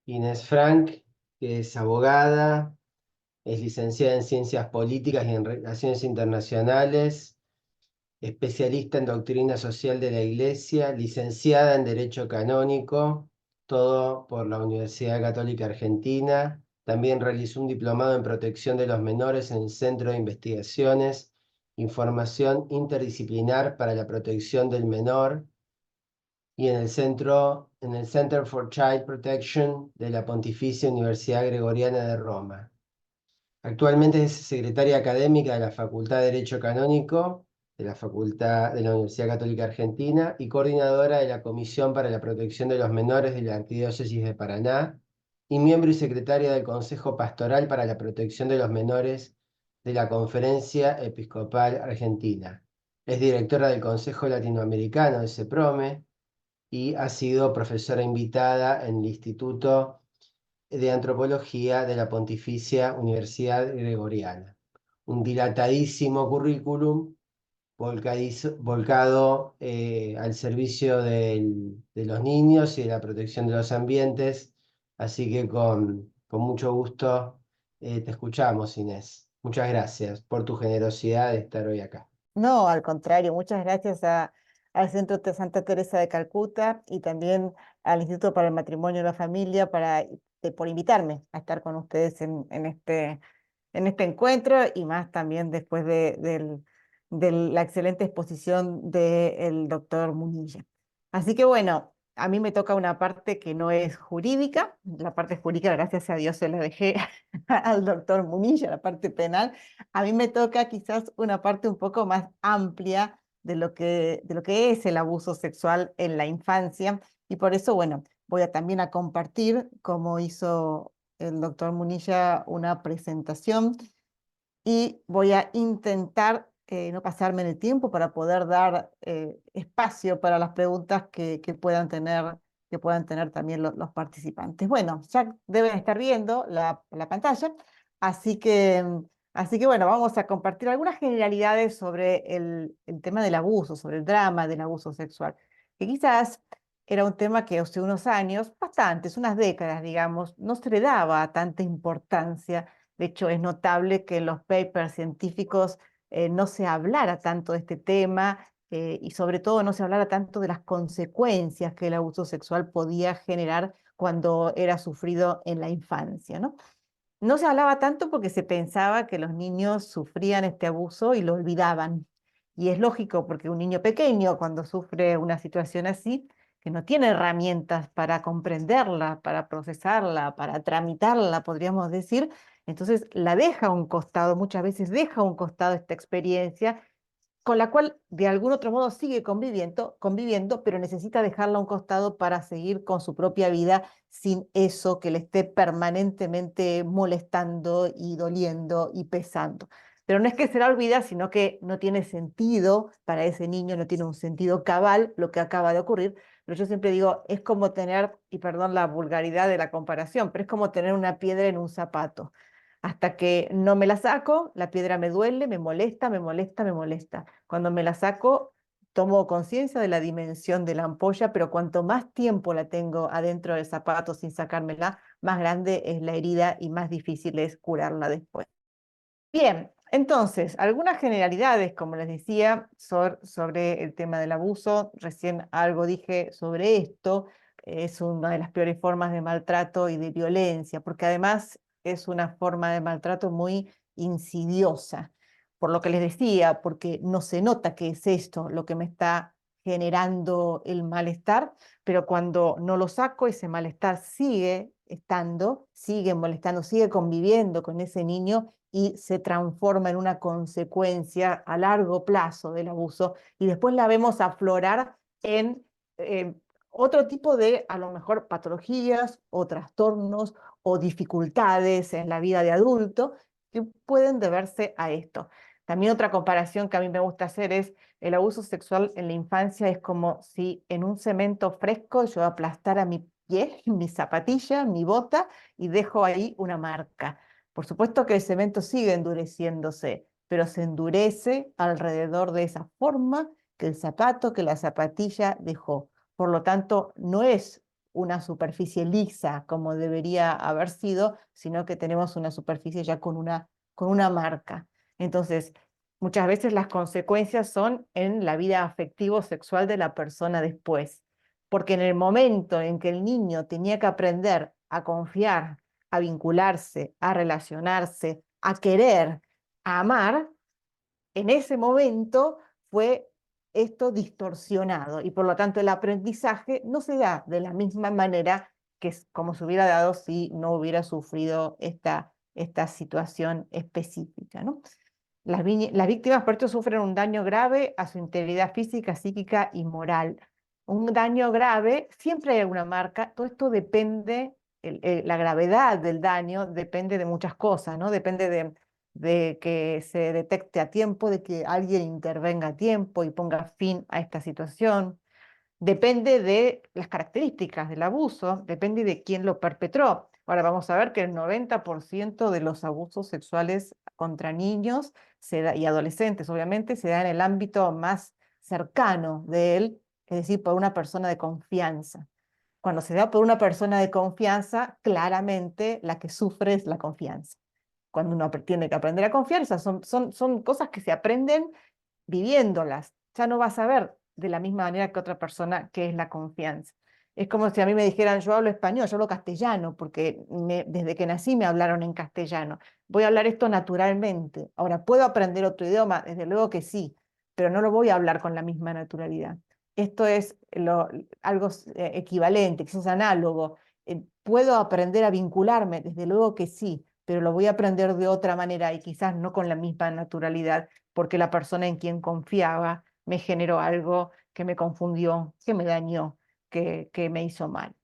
Inés Frank, que es abogada, es licenciada en Ciencias Políticas y en Relaciones Internacionales, especialista en Doctrina Social de la Iglesia, licenciada en Derecho Canónico, todo por la Universidad Católica Argentina. También realizó un diplomado en Protección de los Menores en el Centro de Investigaciones, Información Interdisciplinar para la Protección del Menor y en el Center for Child Protection de la Pontificia Universidad Gregoriana de Roma. Actualmente es secretaria académica de la Facultad de Derecho Canónico de la Universidad Católica Argentina y coordinadora de la Comisión para la Protección de los Menores de la Arquidiócesis de Paraná y miembro y secretaria del Consejo Pastoral para la Protección de los Menores de la Conferencia Episcopal Argentina. Es directora del Consejo Latinoamericano de CEPROME y ha sido profesora invitada en el Instituto de Antropología de la Pontificia Universidad Gregoriana. Un dilatadísimo currículum volcado al servicio de los niños y de la protección de los ambientes. Así que con mucho gusto te escuchamos, Inés. Muchas gracias por tu generosidad de estar hoy acá. No, al contrario, muchas gracias al Centro de Santa Teresa de Calcuta y también al Instituto para el Matrimonio y la Familia por invitarme a estar con ustedes en este encuentro y más también después de la excelente exposición del doctor Munilla. Así que bueno, a mí me toca una parte que no es jurídica, la parte jurídica gracias a Dios se la dejé al doctor Munilla, la parte penal. A mí me toca quizás una parte un poco más amplia de lo que es el abuso sexual en la infancia y por eso, bueno, voy a también a compartir cómo hizo el doctor Munilla una presentación y voy a intentar no pasarme en el tiempo para poder dar espacio para las preguntas que puedan tener también los participantes. Bueno, ya deben estar viendo la pantalla, así que, así que bueno, vamos a compartir algunas generalidades sobre el tema del abuso, sobre el drama del abuso sexual, que quizás era un tema que hace unos años, bastantes, unas décadas, digamos, no se le daba tanta importancia. De hecho, es notable que en los papers científicos no se hablara tanto de este tema y sobre todo no se hablara tanto de las consecuencias que el abuso sexual podía generar cuando era sufrido en la infancia, ¿no? No se hablaba tanto porque se pensaba que los niños sufrían este abuso y lo olvidaban. Y es lógico porque un niño pequeño cuando sufre una situación así, que no tiene herramientas para comprenderla, para procesarla, para tramitarla, podríamos decir, entonces la deja a un costado, muchas veces deja a un costado esta experiencia con la cual de algún otro modo sigue conviviendo, pero necesita dejarla a un costado para seguir con su propia vida sin eso que le esté permanentemente molestando y doliendo y pesando. Pero no es que se la olvida, sino que no tiene sentido para ese niño, no tiene un sentido cabal lo que acaba de ocurrir. Pero yo siempre digo, es como tener, y perdón la vulgaridad de la comparación, pero es como tener una piedra en un zapato. Hasta que no me la saco, la piedra me duele, me molesta, me molesta, me molesta. Cuando me la saco, tomo conciencia de la dimensión de la ampolla, pero cuanto más tiempo la tengo adentro del zapato sin sacármela, más grande es la herida y más difícil es curarla después. Bien, entonces, algunas generalidades, como les decía, sobre el tema del abuso. Recién algo dije sobre esto. Es una de las peores formas de maltrato y de violencia, porque además es una forma de maltrato muy insidiosa. Por lo que les decía, porque no se nota que es esto lo que me está generando el malestar, pero cuando no lo saco, ese malestar sigue estando, sigue molestando, sigue conviviendo con ese niño y se transforma en una consecuencia a largo plazo del abuso y después la vemos aflorar en otro tipo de, a lo mejor, patologías o trastornos o dificultades en la vida de adulto que pueden deberse a esto. También otra comparación que a mí me gusta hacer es el abuso sexual en la infancia es como si en un cemento fresco yo aplastara mi pie, mi zapatilla, mi bota y dejo ahí una marca. Por supuesto que el cemento sigue endureciéndose, pero se endurece alrededor de esa forma que el zapato, que la zapatilla dejó. Por lo tanto, no es una superficie lisa como debería haber sido, sino que tenemos una superficie ya con una marca. Entonces, muchas veces las consecuencias son en la vida afectivo-sexual de la persona después, porque en el momento en que el niño tenía que aprender a confiar, a vincularse, a relacionarse, a querer, a amar, en ese momento fue esto distorsionado y por lo tanto el aprendizaje no se da de la misma manera que como se hubiera dado si no hubiera sufrido esta situación específica, ¿no? Las víctimas por esto sufren un daño grave a su integridad física, psíquica y moral. Un daño grave, siempre hay alguna marca, todo esto depende, la gravedad del daño depende de muchas cosas, ¿no? Depende de que se detecte a tiempo, de que alguien intervenga a tiempo y ponga fin a esta situación. Depende de las características del abuso, depende de quién lo perpetró. Ahora vamos a ver que el 90% de los abusos sexuales contra niños y adolescentes, obviamente, se da en el ámbito más cercano de él, es decir, por una persona de confianza. Cuando se da por una persona de confianza, claramente la que sufre es la confianza. Cuando uno tiene que aprender a confiar, esas son cosas que se aprenden viviéndolas. Ya no vas a ver de la misma manera que otra persona qué es la confianza. Es como si a mí me dijeran, yo hablo español, yo hablo castellano, porque desde que nací me hablaron en castellano. Voy a hablar esto naturalmente. Ahora, ¿puedo aprender otro idioma? Desde luego que sí, pero no lo voy a hablar con la misma naturalidad. Esto es algo equivalente, que es análogo. ¿Puedo aprender a vincularme? Desde luego que sí, pero lo voy a aprender de otra manera y quizás no con la misma naturalidad, porque la persona en quien confiaba me generó algo que me confundió, que me dañó, que me hizo mal.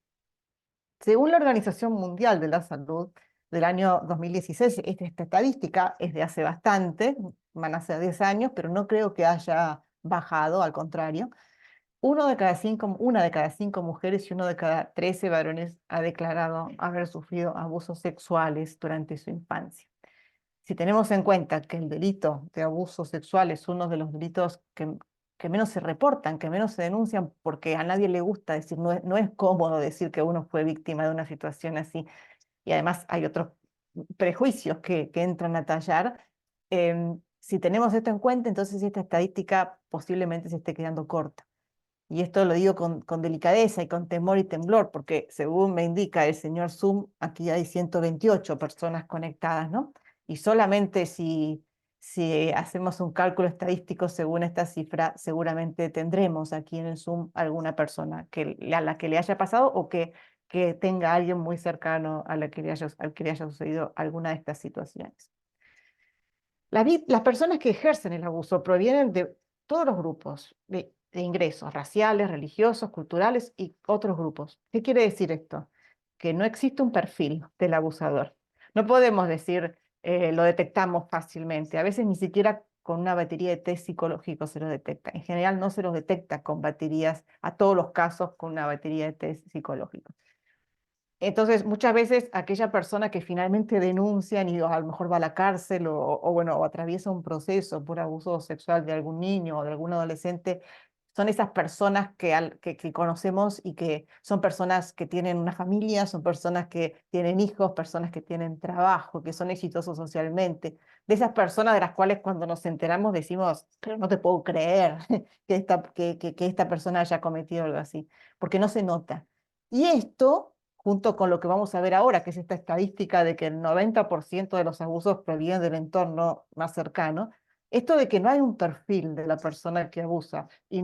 Según la Organización Mundial de la Salud del año 2016, esta estadística es de hace bastante, van a ser 10 años, pero no creo que haya bajado, al contrario. Una de cada cinco mujeres y uno de cada 13 varones ha declarado haber sufrido abusos sexuales durante su infancia. Si tenemos en cuenta que el delito de abuso sexual es uno de los delitos que menos se reportan, que menos se denuncian, porque a nadie le gusta decir, no es cómodo decir que uno fue víctima de una situación así, y además hay otros prejuicios que entran a tallar. Si tenemos esto en cuenta, entonces esta estadística posiblemente se esté quedando corta. Y esto lo digo con delicadeza y con temor y temblor, porque según me indica el señor Zoom, aquí hay 128 personas conectadas, ¿no? Y solamente si hacemos un cálculo estadístico según esta cifra, seguramente tendremos aquí en el Zoom alguna persona a la que le haya pasado o que tenga a alguien muy cercano a al que le haya sucedido alguna de estas situaciones. Las personas que ejercen el abuso provienen de todos los grupos de ingresos, raciales, religiosos, culturales y otros grupos. ¿Qué quiere decir esto? Que no existe un perfil del abusador. No podemos decir, lo detectamos fácilmente. A veces ni siquiera con una batería de test psicológico se lo detecta. En general no se los detecta con baterías, a todos los casos con una batería de test psicológico. Entonces, muchas veces aquella persona que finalmente denuncian y a lo mejor va a la cárcel o atraviesa un proceso por abuso sexual de algún niño o de algún adolescente, son esas personas que conocemos y que son personas que tienen una familia, son personas que tienen hijos, personas que tienen trabajo, que son exitosos socialmente. De esas personas de las cuales cuando nos enteramos decimos, pero no te puedo creer que esta persona haya cometido algo así, porque no se nota. Y esto junto con lo que vamos a ver ahora, que es esta estadística de que el 90% de los abusos provienen del entorno más cercano, esto de que no hay un perfil de la persona que abusa y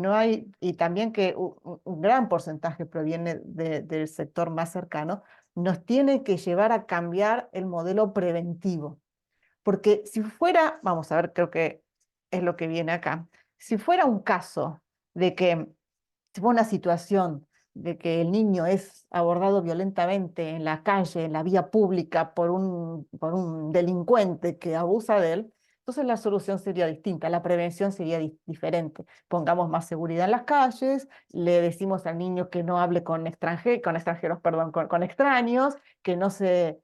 también que un gran porcentaje proviene del sector más cercano, nos tiene que llevar a cambiar el modelo preventivo. Porque si fuera, vamos a ver, creo que es lo que viene acá, si fuera un caso de que si fue una situación de que el niño es abordado violentamente en la calle, en la vía pública, por un delincuente que abusa de él, entonces la solución sería distinta, la prevención sería diferente. Pongamos más seguridad en las calles, le decimos al niño que no hable con extranjeros, perdón, con extraños, que no se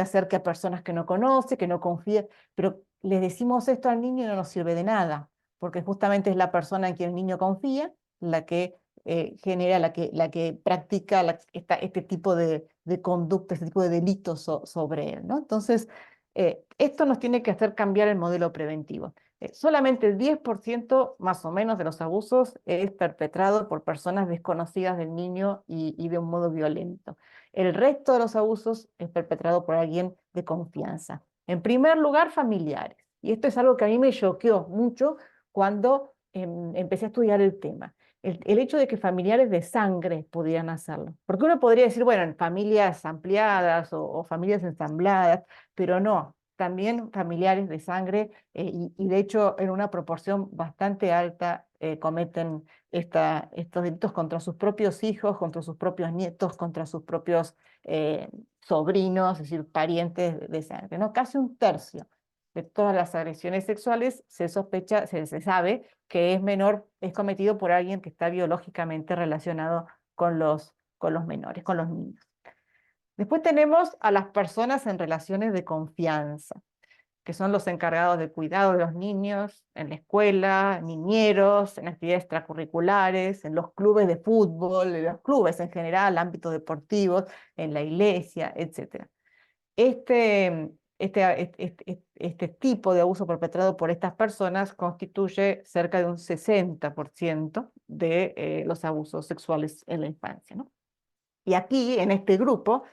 acerque a personas que no conoce, que no confíe, pero le decimos esto al niño y no nos sirve de nada, porque justamente es la persona en quien el niño confía la que genera, la que practica este tipo de conducta, este tipo de delitos sobre él, ¿no? Entonces, esto nos tiene que hacer cambiar el modelo preventivo. Solamente el 10% más o menos de los abusos es perpetrado por personas desconocidas del niño y de un modo violento. El resto de los abusos es perpetrado por alguien de confianza. En primer lugar, familiares. Y esto es algo que a mí me choqueó mucho cuando empecé a estudiar el tema. El hecho de que familiares de sangre pudieran hacerlo. Porque uno podría decir, bueno, en familias ampliadas o familias ensambladas, pero no, también familiares de sangre y de hecho en una proporción bastante alta cometen estos delitos contra sus propios hijos, contra sus propios nietos, contra sus propios sobrinos, es decir, parientes de sangre, ¿no? Casi un tercio de todas las agresiones sexuales se sospecha, se sabe que es cometido por alguien que está biológicamente relacionado con los menores, con los niños. Después tenemos a las personas en relaciones de confianza, que son los encargados del cuidado de los niños en la escuela, niñeros, en actividades extracurriculares, en los clubes de fútbol, en los clubes en general, ámbitos deportivos, en la iglesia, etc. este tipo de abuso perpetrado por estas personas constituye cerca de un 60% de los abusos sexuales en la infancia, ¿no? Y aquí, en este grupo,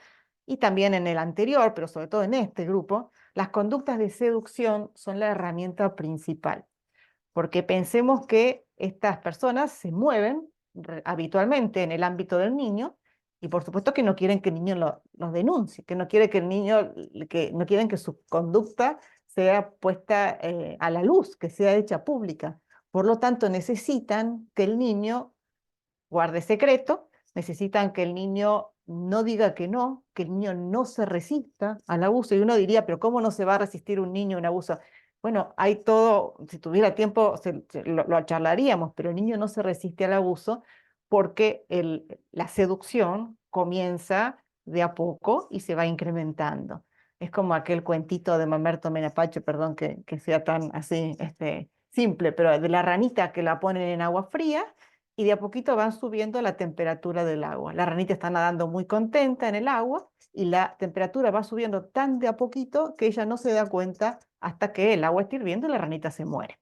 y también en el anterior, pero sobre todo en este grupo, las conductas de seducción son la herramienta principal, porque pensemos que estas personas se mueven habitualmente en el ámbito del niño y por supuesto que no quieren que el niño los denuncie, que no quiere que el niño, que no quieren que su conducta sea puesta a la luz, que sea hecha pública. Por lo tanto, necesitan que el niño guarde secreto, necesitan que el niño no diga que el niño no se resista al abuso. Y uno diría, pero ¿cómo no se va a resistir un niño a un abuso? Bueno, hay todo, si tuviera tiempo lo charlaríamos, pero el niño no se resiste al abuso porque la seducción comienza de a poco y se va incrementando. Es como aquel cuentito de Mamerto Menapache, perdón que sea tan así simple, pero de la ranita que la ponen en agua fría y de a poquito van subiendo la temperatura del agua. La ranita está nadando muy contenta en el agua y la temperatura va subiendo tan de a poquito que ella no se da cuenta hasta que el agua está hirviendo y la ranita se muere.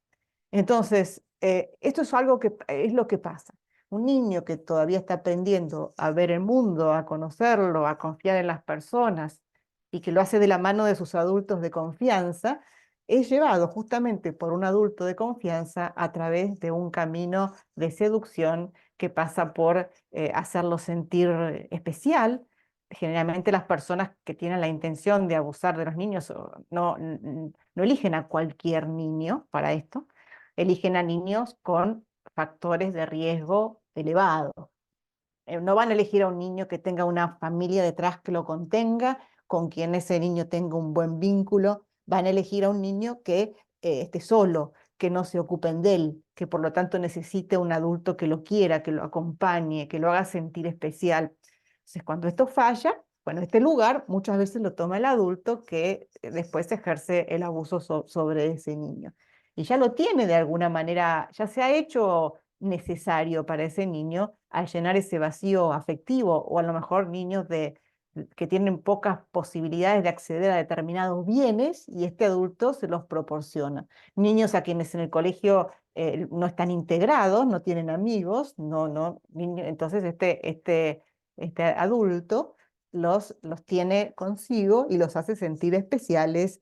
Entonces, esto es algo que es lo que pasa. Un niño que todavía está aprendiendo a ver el mundo, a conocerlo, a confiar en las personas y que lo hace de la mano de sus adultos de confianza, es llevado justamente por un adulto de confianza a través de un camino de seducción que pasa por hacerlo sentir especial. Generalmente las personas que tienen la intención de abusar de los niños no eligen a cualquier niño para esto, eligen a niños con factores de riesgo elevado. No van a elegir a un niño que tenga una familia detrás que lo contenga, con quien ese niño tenga un buen vínculo. Van a elegir a un niño que esté solo, que no se ocupen de él, que por lo tanto necesite un adulto que lo quiera, que lo acompañe, que lo haga sentir especial. Entonces, cuando esto falla, bueno, este lugar muchas veces lo toma el adulto que después ejerce el abuso sobre ese niño. Y ya lo tiene de alguna manera, ya se ha hecho necesario para ese niño al llenar ese vacío afectivo, o a lo mejor niños que tienen pocas posibilidades de acceder a determinados bienes y este adulto se los proporciona. Niños a quienes en el colegio no están integrados, no tienen amigos, entonces este adulto los tiene consigo y los hace sentir especiales.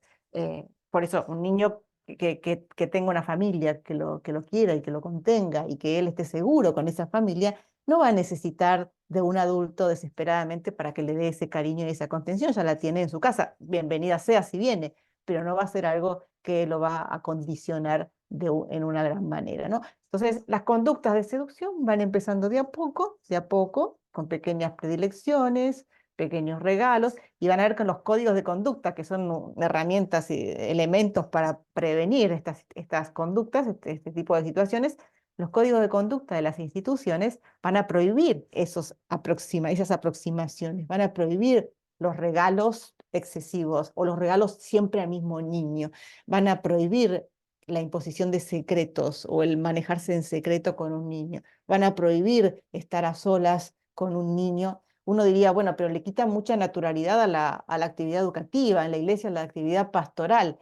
Por eso un niño que tenga una familia que lo quiera y que lo contenga y que él esté seguro con esa familia, no va a necesitar de un adulto desesperadamente para que le dé ese cariño y esa contención, ya la tiene en su casa, bienvenida sea si viene, pero no va a ser algo que lo va a condicionar en una gran manera, ¿no? Entonces, las conductas de seducción van empezando de a poco, con pequeñas predilecciones, pequeños regalos, y van a ver con los códigos de conducta, que son herramientas y elementos para prevenir estas conductas, este tipo de situaciones. Los códigos de conducta de las instituciones van a prohibir esas aproximaciones, van a prohibir los regalos excesivos o los regalos siempre al mismo niño, van a prohibir la imposición de secretos o el manejarse en secreto con un niño, van a prohibir estar a solas con un niño. Uno diría, bueno, pero le quita mucha naturalidad a la actividad educativa, en la iglesia, a la actividad pastoral.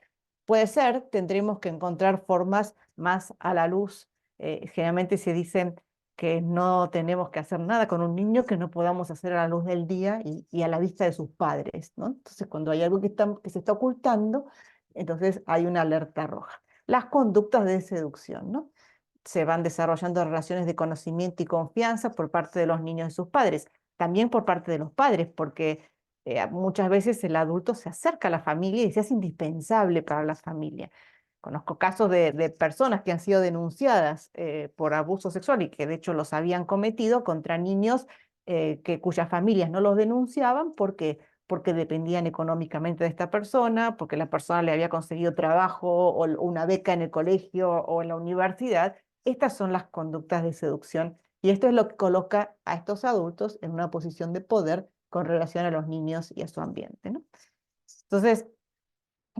Puede ser, tendremos que encontrar formas más a la luz. Generalmente se dicen que no tenemos que hacer nada con un niño que no podamos hacer a la luz del día y a la vista de sus padres, ¿no? Entonces, cuando hay algo que se está ocultando, entonces hay una alerta roja. Las conductas de seducción, ¿no? Se van desarrollando relaciones de conocimiento y confianza por parte de los niños y sus padres, también por parte de los padres, porque muchas veces el adulto se acerca a la familia y se hace indispensable para la familia. Conozco casos de personas que han sido denunciadas por abuso sexual y que de hecho los habían cometido contra niños cuyas familias no los denunciaban porque dependían económicamente de esta persona, porque la persona le había conseguido trabajo o una beca en el colegio o en la universidad. Estas son las conductas de seducción y esto es lo que coloca a estos adultos en una posición de poder con relación a los niños y a su ambiente, ¿no? Entonces,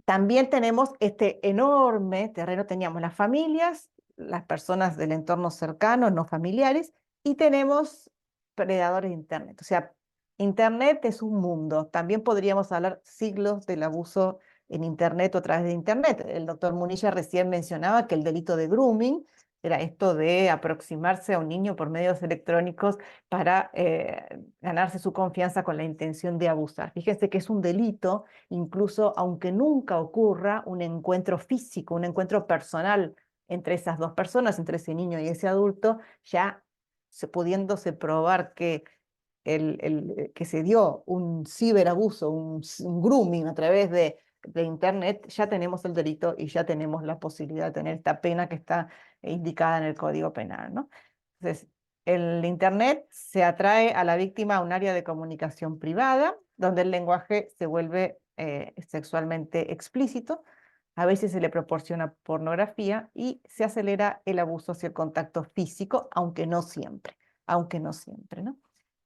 también tenemos este enorme terreno, teníamos las familias, las personas del entorno cercano, no familiares, y tenemos predadores de Internet. O sea, Internet es un mundo. También podríamos hablar siglos del abuso en Internet o a través de Internet. El doctor Munilla recién mencionaba que el delito de grooming era esto de aproximarse a un niño por medios electrónicos para ganarse su confianza con la intención de abusar. Fíjense que es un delito, incluso aunque nunca ocurra un encuentro físico, un encuentro personal entre esas dos personas, entre ese niño y ese adulto, ya pudiéndose probar que que se dio un ciberabuso, un grooming a través de Internet, ya tenemos el delito y ya tenemos la posibilidad de tener esta pena que está indicada en el Código Penal, ¿no? Entonces, el Internet se atrae a la víctima a un área de comunicación privada, donde el lenguaje se vuelve sexualmente explícito, a veces se le proporciona pornografía y se acelera el abuso hacia el contacto físico, aunque no siempre, ¿no?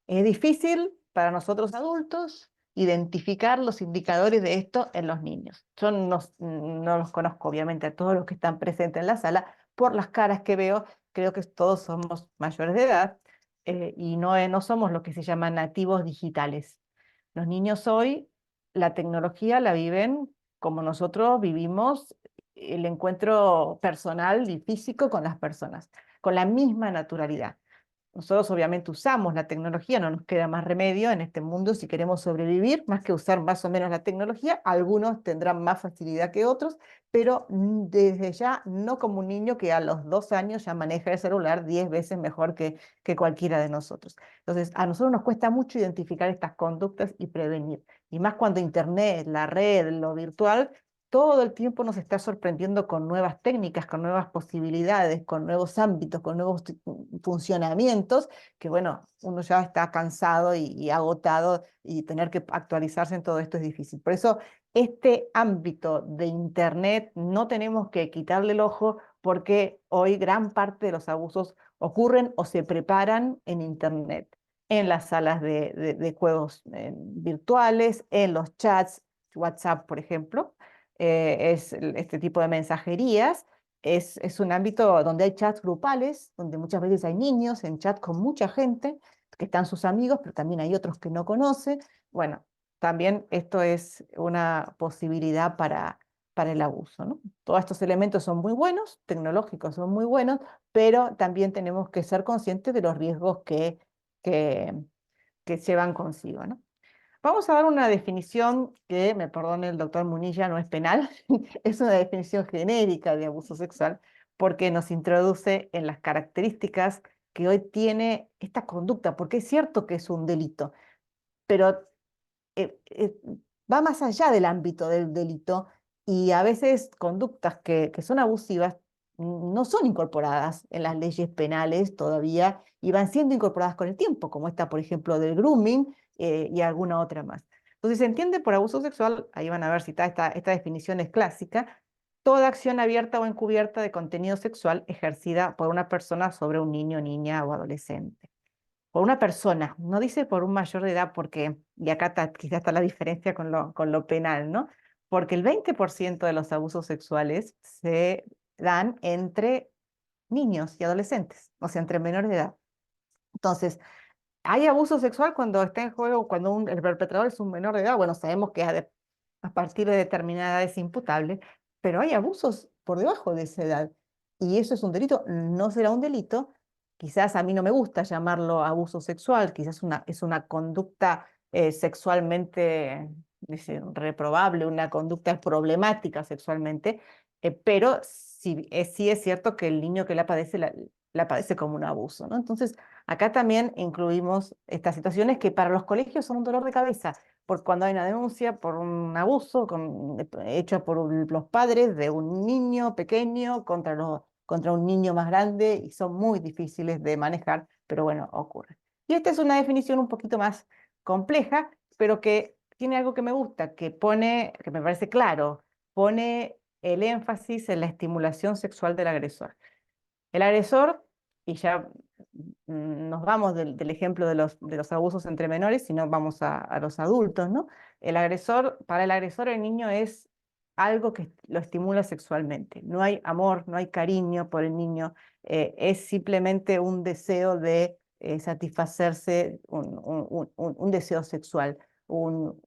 Es difícil para nosotros adultos identificar los indicadores de esto en los niños. Yo no los conozco, obviamente, a todos los que están presentes en la sala. Por las caras que veo, creo que todos somos mayores de edad y no somos lo que se llaman nativos digitales. Los niños hoy, la tecnología la viven como nosotros vivimos el encuentro personal y físico con las personas, con la misma naturalidad. Nosotros obviamente usamos la tecnología, no nos queda más remedio en este mundo si queremos sobrevivir, más que usar más o menos la tecnología. Algunos tendrán más facilidad que otros, pero desde ya no como un niño que a los 2 años ya maneja el celular 10 veces mejor que cualquiera de nosotros. Entonces, a nosotros nos cuesta mucho identificar estas conductas y prevenir. Y más cuando Internet, la red, lo virtual, todo el tiempo nos está sorprendiendo con nuevas técnicas, con nuevas posibilidades, con nuevos ámbitos, con nuevos funcionamientos, que bueno, uno ya está cansado y agotado y tener que actualizarse en todo esto es difícil. Por eso, este ámbito de Internet no tenemos que quitarle el ojo porque hoy gran parte de los abusos ocurren o se preparan en Internet, en las salas de juegos virtuales, en los chats, WhatsApp, por ejemplo. Este tipo de mensajerías. Es un ámbito donde hay chats grupales, donde muchas veces hay niños en chat con mucha gente, que están sus amigos, pero también hay otros que no conoce. Bueno, también esto es una posibilidad para el abuso, ¿no? Todos estos elementos son muy buenos, tecnológicos son muy buenos, pero también tenemos que ser conscientes de los riesgos que, que llevan consigo, ¿no? Vamos a dar una definición que, me perdone el doctor Munilla, no es penal, es una definición genérica de abuso sexual porque nos introduce en las características que hoy tiene esta conducta, porque es cierto que es un delito, pero eh, eh, va más allá del ámbito del delito y a veces conductas que son abusivas no son incorporadas en las leyes penales todavía y van siendo incorporadas con el tiempo, como esta, por ejemplo, del grooming y alguna otra más. Entonces, se entiende por abuso sexual, ahí van a ver citada esta definición es clásica, toda acción abierta o encubierta de contenido sexual ejercida por una persona sobre un niño, niña o adolescente. Por una persona, no dice por un mayor de edad, porque, y acá quizás está la diferencia con lo penal, ¿no? Porque el 20% de los abusos sexuales se dan entre niños y adolescentes, o sea, entre menores de edad. Entonces, hay abuso sexual cuando está en juego, cuando el perpetrador es un menor de edad. Bueno, sabemos que a partir de determinada edad es imputable, pero hay abusos por debajo de esa edad. Y eso es un delito, no será un delito. Quizás a mí no me gusta llamarlo abuso sexual, quizás es una conducta sexualmente reprobable, una conducta problemática sexualmente, pero sí es cierto que el niño que la padece como un abuso, ¿no? Entonces, acá también incluimos estas situaciones que para los colegios son un dolor de cabeza, porque cuando hay una denuncia por un abuso hecho por los padres de un niño pequeño contra un niño más grande y son muy difíciles de manejar, pero bueno, ocurre. Y esta es una definición un poquito más compleja, pero que tiene algo que me gusta, que me parece claro, pone el énfasis en la estimulación sexual del agresor. El agresor, y ya nos vamos del ejemplo de los abusos entre menores, sino vamos a los adultos, ¿no? Para el agresor el niño es algo que lo estimula sexualmente. No hay amor, no hay cariño por el niño, es simplemente un deseo de satisfacerse, un deseo sexual, un,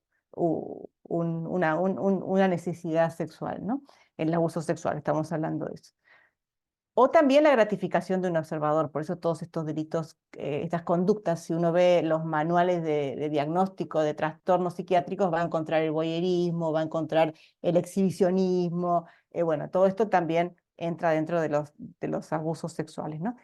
una necesidad sexual, ¿no? El abuso sexual, estamos hablando de eso. O también la gratificación de un observador, por eso todos estos delitos, estas conductas, si uno ve los manuales de diagnóstico de trastornos psiquiátricos, va a encontrar el voyerismo, va a encontrar el exhibicionismo, bueno, todo esto también entra dentro de los abusos sexuales, ¿no?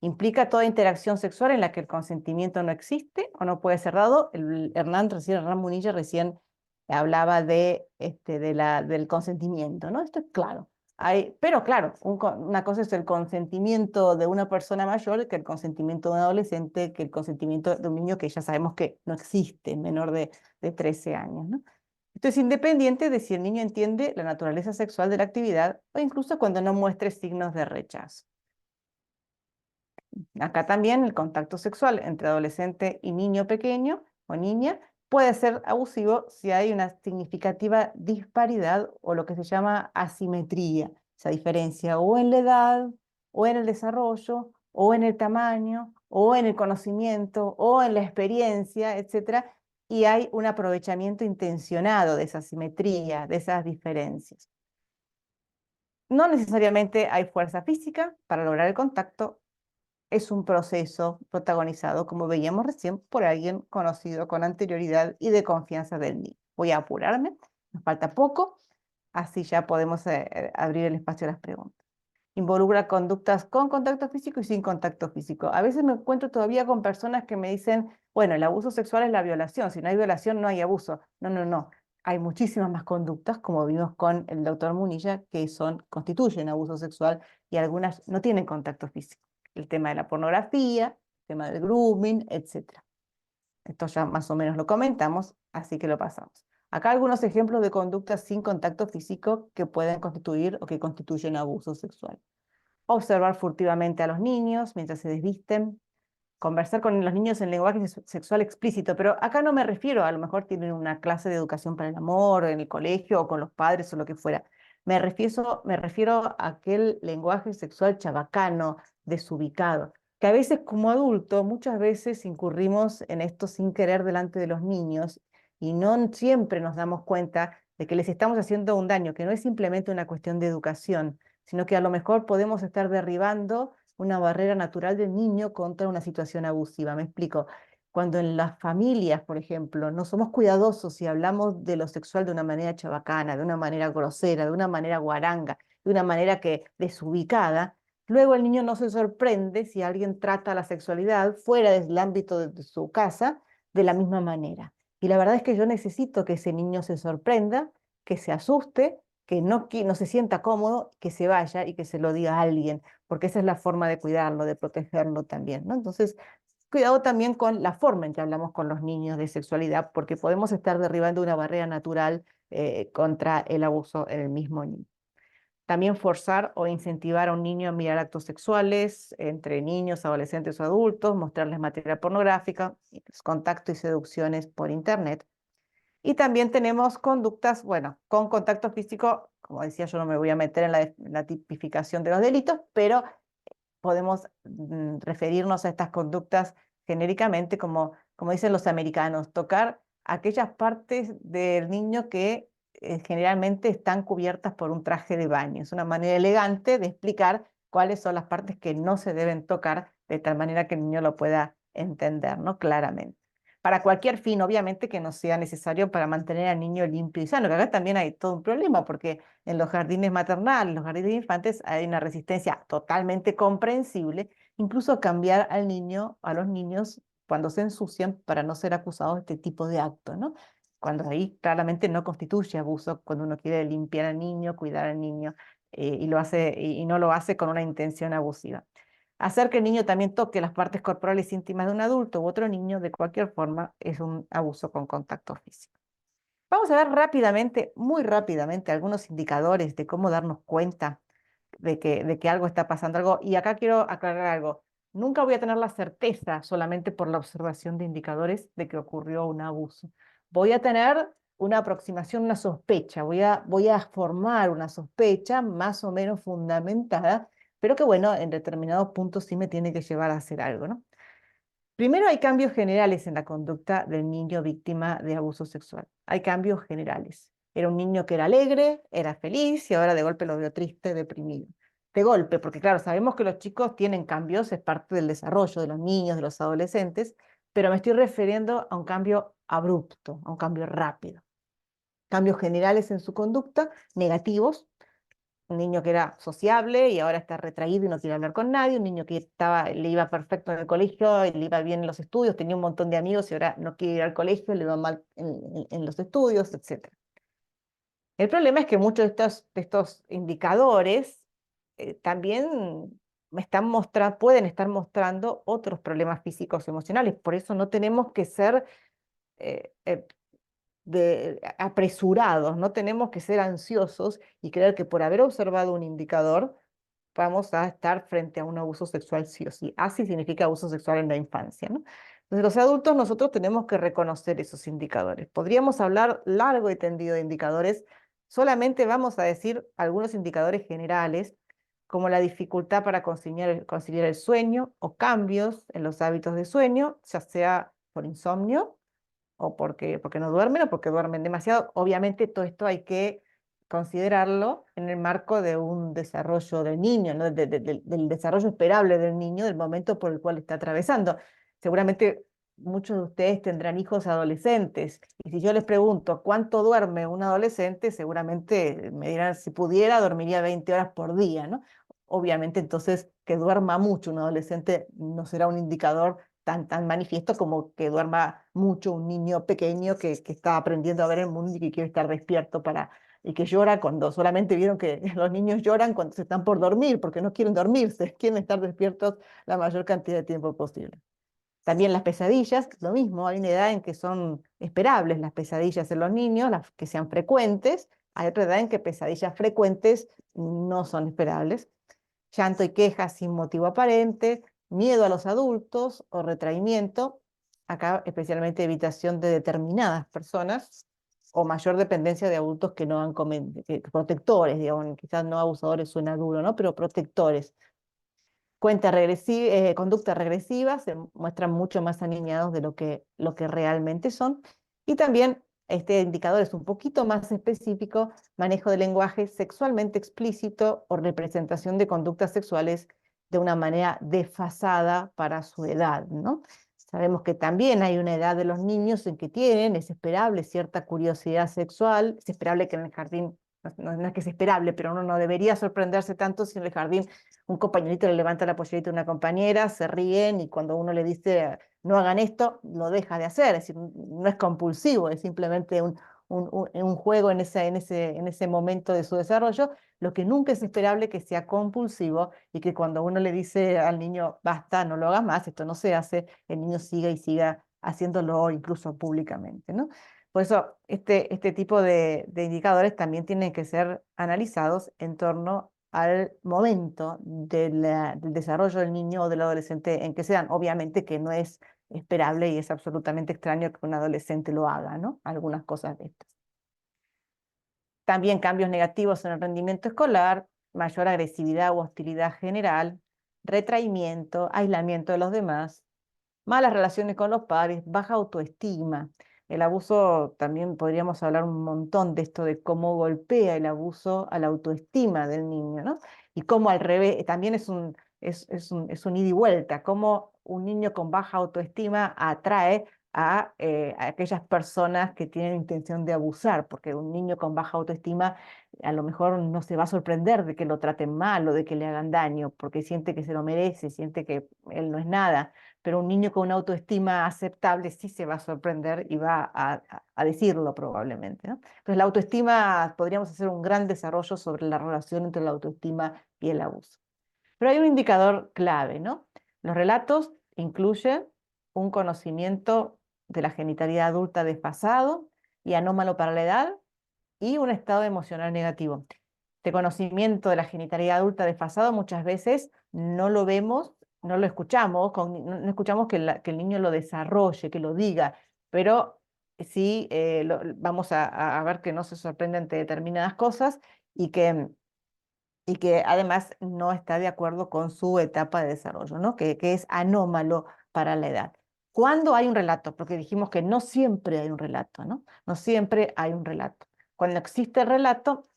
Implica toda interacción sexual en la que el consentimiento no existe o no puede ser dado. Hernán Munilla recién hablaba del consentimiento, ¿no? Esto es claro. Pero claro, una cosa es el consentimiento de una persona mayor que el consentimiento de un adolescente, que el consentimiento de un niño que ya sabemos que no existe, menor de 13 años, ¿no? Esto es independiente de si el niño entiende la naturaleza sexual de la actividad o incluso cuando no muestre signos de rechazo. Acá también el contacto sexual entre adolescente y niño pequeño o niña puede ser abusivo si hay una significativa disparidad o lo que se llama asimetría, esa diferencia o en la edad, o en el desarrollo, o en el tamaño, o en el conocimiento, o en la experiencia, etcétera, y hay un aprovechamiento intencionado de esa asimetría, de esas diferencias. No necesariamente hay fuerza física para lograr el contacto. Es un proceso protagonizado, como veíamos recién, por alguien conocido con anterioridad y de confianza del niño. Voy a apurarme, nos falta poco, así ya podemos abrir el espacio a las preguntas. Involucra conductas con contacto físico y sin contacto físico. A veces me encuentro todavía con personas que me dicen, bueno, el abuso sexual es la violación, si no hay violación no hay abuso. No, no, no. Hay muchísimas más conductas, como vimos con el doctor Munilla, que constituyen abuso sexual y algunas no tienen contacto físico. El tema de la pornografía, el tema del grooming, etc. Esto ya más o menos lo comentamos, así que lo pasamos. Acá algunos ejemplos de conductas sin contacto físico que pueden constituir o que constituyen abuso sexual. Observar furtivamente a los niños mientras se desvisten, conversar con los niños en lenguaje sexual explícito, pero acá no me refiero, a lo mejor tienen una clase de educación para el amor en el colegio o con los padres o lo que fuera. Me refiero a aquel lenguaje sexual chabacano, desubicado, que a veces como adulto, muchas veces incurrimos en esto sin querer delante de los niños y no siempre nos damos cuenta de que les estamos haciendo un daño, que no es simplemente una cuestión de educación, sino que a lo mejor podemos estar derribando una barrera natural del niño contra una situación abusiva. Me explico. Cuando en las familias, por ejemplo, no somos cuidadosos y hablamos de lo sexual de una manera chabacana, de una manera grosera, de una manera guaranga, de una manera desubicada, luego el niño no se sorprende si alguien trata la sexualidad fuera del ámbito de su casa de la misma manera. Y la verdad es que yo necesito que ese niño se sorprenda, que se asuste, que no se sienta cómodo, que se vaya y que se lo diga a alguien, porque esa es la forma de cuidarlo, de protegerlo también, ¿no? Entonces, cuidado también con la forma en que hablamos con los niños de sexualidad, porque podemos estar derribando una barrera natural contra el abuso en el mismo niño. También forzar o incentivar a un niño a mirar actos sexuales entre niños, adolescentes o adultos, mostrarles material pornográfica, contacto y seducciones por internet. Y también tenemos conductas, bueno, con contacto físico, como decía, yo no me voy a meter en la tipificación de los delitos, pero podemos referirnos a estas conductas genéricamente como dicen los americanos, tocar aquellas partes del niño que generalmente están cubiertas por un traje de baño. Es una manera elegante de explicar cuáles son las partes que no se deben tocar de tal manera que el niño lo pueda entender, ¿no? Claramente. Para cualquier fin, obviamente, que no sea necesario para mantener al niño limpio y sano, que acá también hay todo un problema, porque en los jardines maternales, los jardines de infantes, hay una resistencia totalmente comprensible, incluso a cambiar al niño, a los niños, cuando se ensucian para no ser acusados de este tipo de actos, ¿no? Cuando ahí claramente no constituye abuso, cuando uno quiere limpiar al niño, cuidar al niño, y no lo hace con una intención abusiva. Hacer que el niño también toque las partes corporales íntimas de un adulto u otro niño de cualquier forma es un abuso con contacto físico. Vamos a ver rápidamente, muy rápidamente, algunos indicadores de cómo darnos cuenta de que algo está pasando, algo. Y acá quiero aclarar algo. Nunca voy a tener la certeza solamente por la observación de indicadores de que ocurrió un abuso. Voy a tener una aproximación, una sospecha. Voy a formar una sospecha más o menos fundamentada, pero que bueno, en determinados puntos sí me tiene que llevar a hacer algo, ¿no? Primero hay cambios generales en la conducta del niño víctima de abuso sexual. hay cambios generales. Era un niño que era alegre, era feliz, y ahora de golpe lo veo triste, deprimido. De golpe, porque claro, sabemos que los chicos tienen cambios, es parte del desarrollo de los niños, de los adolescentes, pero me estoy refiriendo a un cambio abrupto, a un cambio rápido. Cambios generales en su conducta, negativos. Un niño que era sociable y ahora está retraído y no quiere hablar con nadie. Un niño que le iba perfecto en el colegio, le iba bien en los estudios, tenía un montón de amigos y ahora no quiere ir al colegio, le va mal en los estudios, etc. El problema es que muchos de estos indicadores también pueden estar mostrando otros problemas físicos y emocionales. Por eso no tenemos que ser eh, eh, apresurados, no tenemos que ser ansiosos y creer que por haber observado un indicador vamos a estar frente a un abuso sexual sí o sí. Así significa abuso sexual en la infancia, ¿no? Entonces los adultos nosotros tenemos que reconocer esos indicadores. Podríamos hablar largo y tendido de indicadores, solamente vamos a decir algunos indicadores generales, como la dificultad para conciliar el sueño o cambios en los hábitos de sueño, ya sea por insomnio o porque no duermen o porque duermen demasiado. Obviamente todo esto hay que considerarlo en el marco de un desarrollo del niño, ¿no? Del desarrollo esperable del niño, del momento por el cual está atravesando. Seguramente muchos de ustedes tendrán hijos adolescentes, y si yo les pregunto cuánto duerme un adolescente, seguramente me dirán, si pudiera, dormiría 20 horas por día, ¿no? Obviamente entonces que duerma mucho un adolescente no será un indicador tan manifiesto como que duerma mucho un niño pequeño que está aprendiendo a ver el mundo y que quiere estar despierto y que llora cuando solamente vieron que los niños lloran cuando se están por dormir, porque no quieren dormirse, quieren estar despiertos la mayor cantidad de tiempo posible. También las pesadillas, lo mismo, hay una edad en que son esperables las pesadillas en los niños, las que sean frecuentes, hay otra edad en que pesadillas frecuentes no son esperables. Llanto y quejas sin motivo aparente, miedo a los adultos o retraimiento, acá especialmente evitación de determinadas personas o mayor dependencia de adultos que no han protectores, digamos, quizás no abusadores suena duro, ¿no? Pero protectores. Conductas regresivas se muestran mucho más aniñados de lo que realmente son. Y también este indicador es un poquito más específico: manejo de lenguaje sexualmente explícito o representación de conductas sexuales de una manera desfasada para su edad, ¿no? Sabemos que también hay una edad de los niños en que es esperable cierta curiosidad sexual, es esperable que en el jardín, no es que es esperable, pero uno no debería sorprenderse tanto si en el jardín un compañerito le levanta la pollerita a una compañera, se ríen y cuando uno le dice no hagan esto, lo deja de hacer. Es decir, no es compulsivo, es simplemente un juego en ese momento de su desarrollo. Lo que nunca es esperable que sea compulsivo y que cuando uno le dice al niño basta, no lo hagas más, esto no se hace, el niño siga y siga haciéndolo incluso públicamente, ¿no? Por eso este tipo de indicadores también tienen que ser analizados en torno al momento del desarrollo del niño o del adolescente en que se dan. Obviamente que no es esperable y es absolutamente extraño que un adolescente lo haga, ¿no? Algunas cosas de estas. También cambios negativos en el rendimiento escolar, mayor agresividad u hostilidad general, retraimiento, aislamiento de los demás, malas relaciones con los padres, baja autoestima. El abuso, también podríamos hablar un montón de esto, de cómo golpea el abuso a la autoestima del niño, ¿no? Y cómo al revés, también es un ida y vuelta, cómo un niño con baja autoestima atrae a aquellas personas que tienen intención de abusar, porque un niño con baja autoestima a lo mejor no se va a sorprender de que lo traten mal o de que le hagan daño, porque siente que se lo merece, siente que él no es nada. Pero un niño con una autoestima aceptable sí se va a sorprender y va a decirlo probablemente, ¿no? Entonces la autoestima, podríamos hacer un gran desarrollo sobre la relación entre la autoestima y el abuso. Pero hay un indicador clave, ¿no? Los relatos incluyen un conocimiento de la genitalidad adulta desfasado y anómalo para la edad y un estado emocional negativo. Este conocimiento de la genitalidad adulta desfasado muchas veces no lo vemos, no lo escuchamos, no escuchamos que el niño lo desarrolle, que lo diga, pero sí vamos a ver que no se sorprende ante determinadas cosas y que además no está de acuerdo con su etapa de desarrollo, ¿no? Que es anómalo para la edad. ¿Cuándo hay un relato? Porque dijimos que no siempre hay un relato, ¿no? No siempre hay un relato. Cuando existe el relato,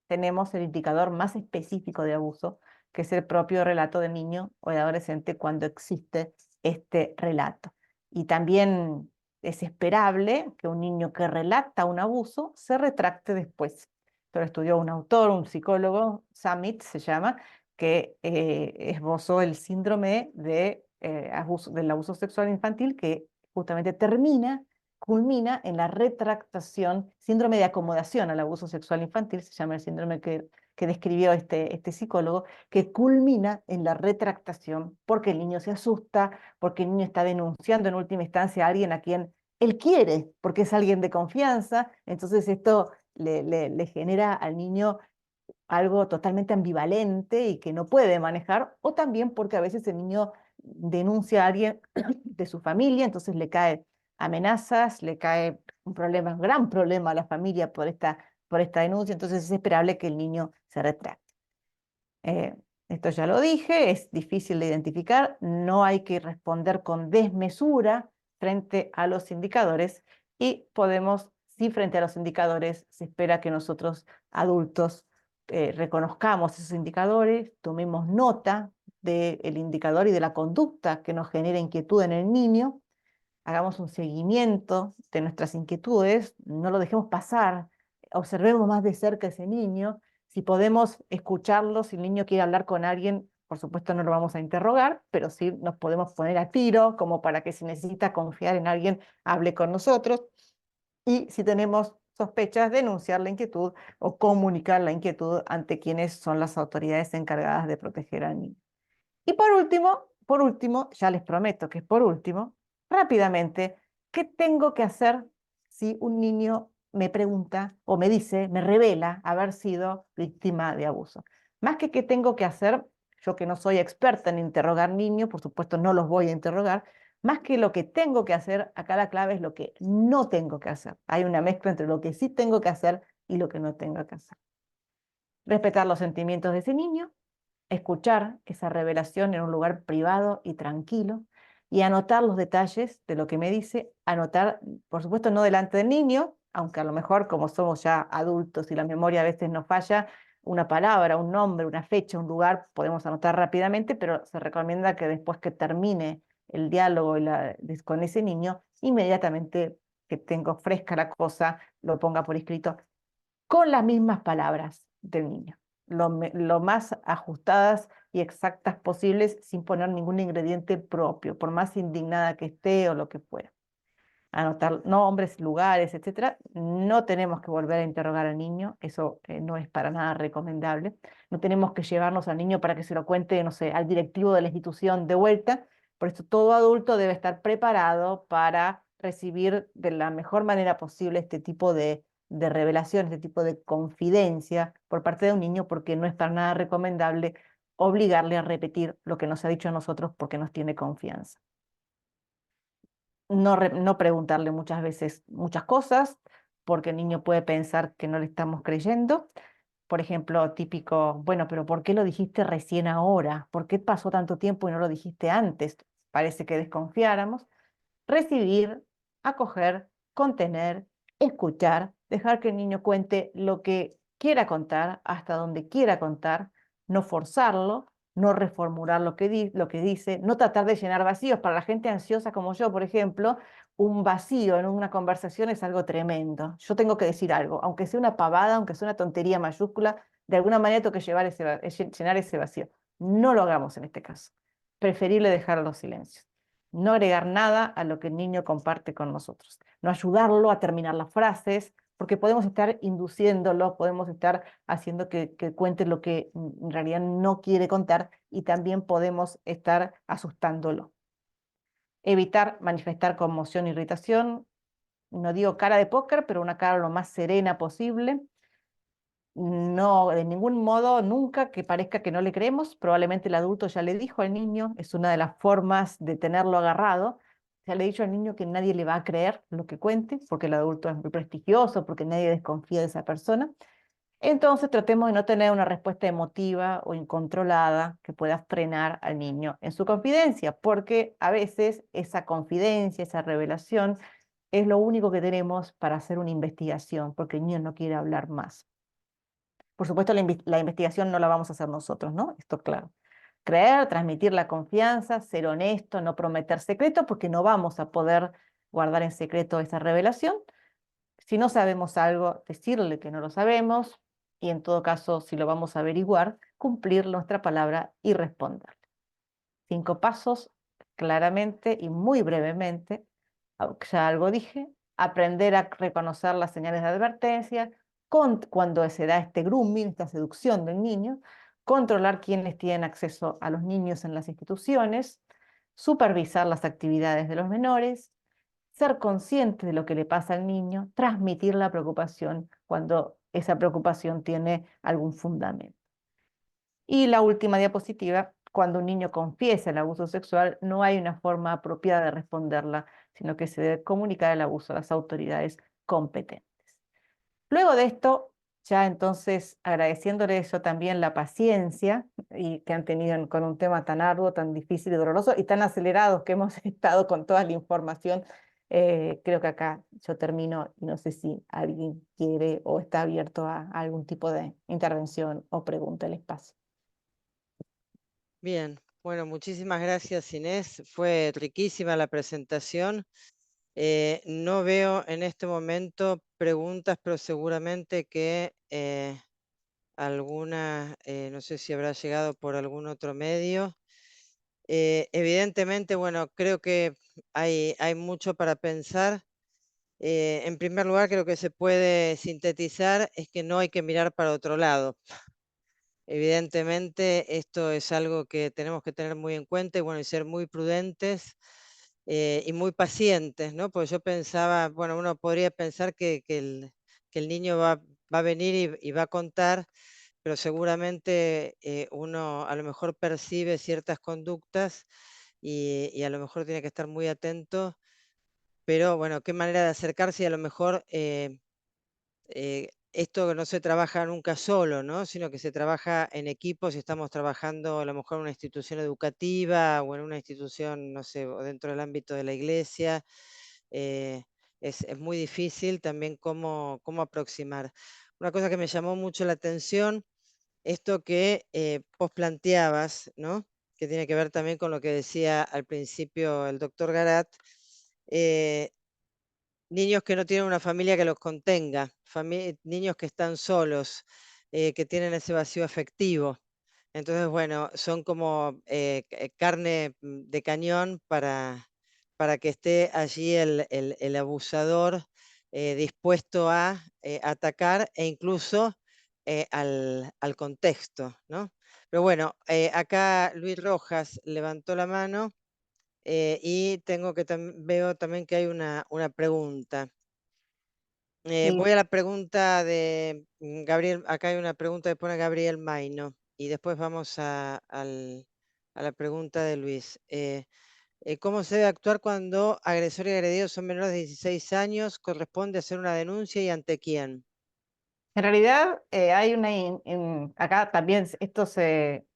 tenemos el indicador más específico de abuso, que es el propio relato de niño o de adolescente cuando existe este relato. Y también es esperable que un niño que relata un abuso se retracte después. Esto lo estudió un autor, un psicólogo, Summit se llama, que esbozó el síndrome del abuso sexual infantil, que justamente culmina en la retractación, síndrome de acomodación al abuso sexual infantil, se llama el síndrome que describió este psicólogo, que culmina en la retractación porque el niño se asusta, porque el niño está denunciando en última instancia a alguien a quien él quiere, porque es alguien de confianza, entonces esto le genera al niño algo totalmente ambivalente y que no puede manejar, o también porque a veces el niño denuncia a alguien de su familia, entonces le cae amenazas, le cae un problema, un gran problema a la familia por esta denuncia, entonces es esperable que el niño se retracte. Esto ya lo dije, es difícil de identificar, no hay que responder con desmesura frente a los indicadores y podemos, si frente a los indicadores se espera que nosotros adultos reconozcamos esos indicadores, tomemos nota del indicador y de la conducta que nos genera inquietud en el niño, hagamos un seguimiento de nuestras inquietudes, no lo dejemos pasar, observemos más de cerca a ese niño, si podemos escucharlo, si el niño quiere hablar con alguien, por supuesto no lo vamos a interrogar, pero sí nos podemos poner a tiro, como para que si necesita confiar en alguien, hable con nosotros, y si tenemos sospechas, denunciar la inquietud o comunicar la inquietud ante quienes son las autoridades encargadas de proteger al niño. Y por último, ya les prometo que es por último, rápidamente, ¿qué tengo que hacer si un niño me pregunta o me dice, me revela haber sido víctima de abuso? Más que qué tengo que hacer, yo que no soy experta en interrogar niños, por supuesto no los voy a interrogar, más que lo que tengo que hacer, acá la clave es lo que no tengo que hacer. Hay una mezcla entre lo que sí tengo que hacer y lo que no tengo que hacer. Respetar los sentimientos de ese niño, escuchar esa revelación en un lugar privado y tranquilo y anotar los detalles de lo que me dice, anotar, por supuesto, no delante del niño, aunque a lo mejor como somos ya adultos y la memoria a veces nos falla, una palabra, un nombre, una fecha, un lugar, podemos anotar rápidamente, pero se recomienda que después que termine el diálogo con ese niño, inmediatamente que tengo fresca la cosa, lo ponga por escrito con las mismas palabras del niño, lo más ajustadas y exactas posibles sin poner ningún ingrediente propio, por más indignada que esté o lo que fuera. Anotar nombres, lugares, etcétera. No tenemos que volver a interrogar al niño, eso no es para nada recomendable. No tenemos que llevarnos al niño para que se lo cuente, no sé, al directivo de la institución de vuelta. Por eso todo adulto debe estar preparado para recibir de la mejor manera posible este tipo de revelación, este tipo de confidencia por parte de un niño, porque no es para nada recomendable obligarle a repetir lo que nos ha dicho a nosotros porque nos tiene confianza. No preguntarle muchas veces muchas cosas, porque el niño puede pensar que no le estamos creyendo. Por ejemplo, típico, bueno, pero ¿por qué lo dijiste recién ahora? ¿Por qué pasó tanto tiempo y no lo dijiste antes? Parece que desconfiáramos. Recibir, acoger, contener, escuchar, dejar que el niño cuente lo que quiera contar, hasta donde quiera contar, no forzarlo, no reformular lo que dice, no tratar de llenar vacíos. Para la gente ansiosa como yo, por ejemplo, un vacío en una conversación es algo tremendo. Yo tengo que decir algo, aunque sea una pavada, aunque sea una tontería mayúscula, de alguna manera tengo que llenar ese vacío. No lo hagamos en este caso. Preferible dejar los silencios. No agregar nada a lo que el niño comparte con nosotros. No ayudarlo a terminar las frases, porque podemos estar induciéndolo, podemos estar haciendo que cuente lo que en realidad no quiere contar y también podemos estar asustándolo. Evitar manifestar conmoción e irritación. No digo cara de póker, pero una cara lo más serena posible. No, de ningún modo, nunca que parezca que no le creemos. Probablemente el adulto ya le dijo al niño, es una de las formas de tenerlo agarrado. Ya le he dicho al niño que nadie le va a creer lo que cuente, porque el adulto es muy prestigioso, porque nadie desconfía de esa persona. Entonces tratemos de no tener una respuesta emotiva o incontrolada que pueda frenar al niño en su confidencia, porque a veces esa confidencia, esa revelación, es lo único que tenemos para hacer una investigación, porque el niño no quiere hablar más. Por supuesto, la investigación no la vamos a hacer nosotros, ¿no? Esto claro. Creer, transmitir la confianza, ser honesto, no prometer secretos, porque no vamos a poder guardar en secreto esa revelación. Si no sabemos algo, decirle que no lo sabemos y en todo caso, si lo vamos a averiguar, cumplir nuestra palabra y responder. 5 pasos, claramente y muy brevemente, ya algo dije, aprender a reconocer las señales de advertencia, cuando se da este grooming, esta seducción del niño, controlar quiénes tienen acceso a los niños en las instituciones, supervisar las actividades de los menores, ser consciente de lo que le pasa al niño, transmitir la preocupación cuando esa preocupación tiene algún fundamento. Y la última diapositiva, cuando un niño confiesa el abuso sexual, no hay una forma apropiada de responderla, sino que se debe comunicar el abuso a las autoridades competentes. Luego de esto, ya entonces agradeciéndoles yo también la paciencia y que han tenido con un tema tan arduo, tan difícil y doloroso y tan acelerados que hemos estado con toda la información, creo que acá yo termino y no sé si alguien quiere o está abierto a algún tipo de intervención o pregunta el espacio. Bien, bueno, muchísimas gracias, Inés. Fue riquísima la presentación. No veo en este momento preguntas, pero seguramente que alguna, no sé si habrá llegado por algún otro medio. Evidentemente, bueno, creo que hay mucho para pensar. En primer lugar, creo que se puede sintetizar, es que no hay que mirar para otro lado. Evidentemente, esto es algo que tenemos que tener muy en cuenta y, bueno, y ser muy prudentes y muy pacientes, ¿no? Porque yo pensaba, bueno, uno podría pensar que el niño va a venir y va a contar, pero seguramente uno a lo mejor percibe ciertas conductas y a lo mejor tiene que estar muy atento, pero bueno, qué manera de acercarse y a lo mejor esto no se trabaja nunca solo, ¿no? Sino que se trabaja en equipos y estamos trabajando a lo mejor en una institución educativa o en una institución, no sé, o dentro del ámbito de la iglesia. eh, es muy difícil también cómo aproximar. Una cosa que me llamó mucho la atención, esto que vos planteabas, ¿no? Que tiene que ver también con lo que decía al principio el doctor Garat, niños que no tienen una familia que los contenga, niños que están solos, que tienen ese vacío afectivo. Entonces, bueno, son como carne de cañón para que esté allí el abusador dispuesto a atacar e incluso al contexto, ¿no? Pero bueno, acá Luis Rojas levantó la mano. Y veo también que hay una pregunta. Sí. Voy a la pregunta de Gabriel. Acá hay una pregunta que pone Gabriel Maino. Y después vamos a la pregunta de Luis. ¿Cómo se debe actuar cuando agresor y agredido son menores de 16 años? ¿Corresponde hacer una denuncia y ante quién? En realidad, hay acá también esto se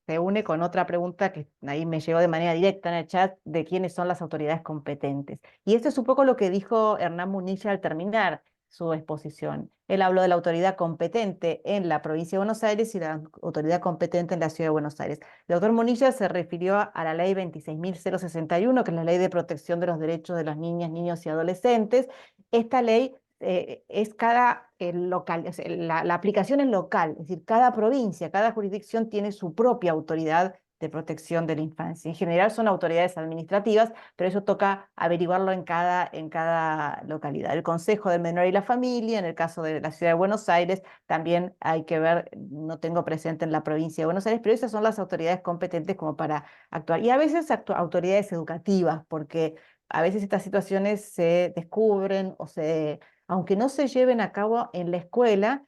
une con otra pregunta que ahí me llegó de manera directa en el chat de quiénes son las autoridades competentes. Y esto es un poco lo que dijo Hernán Munilla al terminar su exposición. Él habló de la autoridad competente en la provincia de Buenos Aires y la autoridad competente en la ciudad de Buenos Aires. El doctor Munilla se refirió a la ley 26.061, que es la ley de protección de los derechos de las niñas, niños y adolescentes. Esta ley es local, o sea, la aplicación es local, es decir, cada provincia, cada jurisdicción tiene su propia autoridad de protección de la infancia. En general son autoridades administrativas, pero eso toca averiguarlo en cada localidad. El Consejo del Menor y la Familia, en el caso de la Ciudad de Buenos Aires, también hay que ver, no tengo presente en la provincia de Buenos Aires, pero esas son las autoridades competentes como para actuar. Y a veces autoridades educativas, porque a veces estas situaciones se descubren aunque no se lleven a cabo en la escuela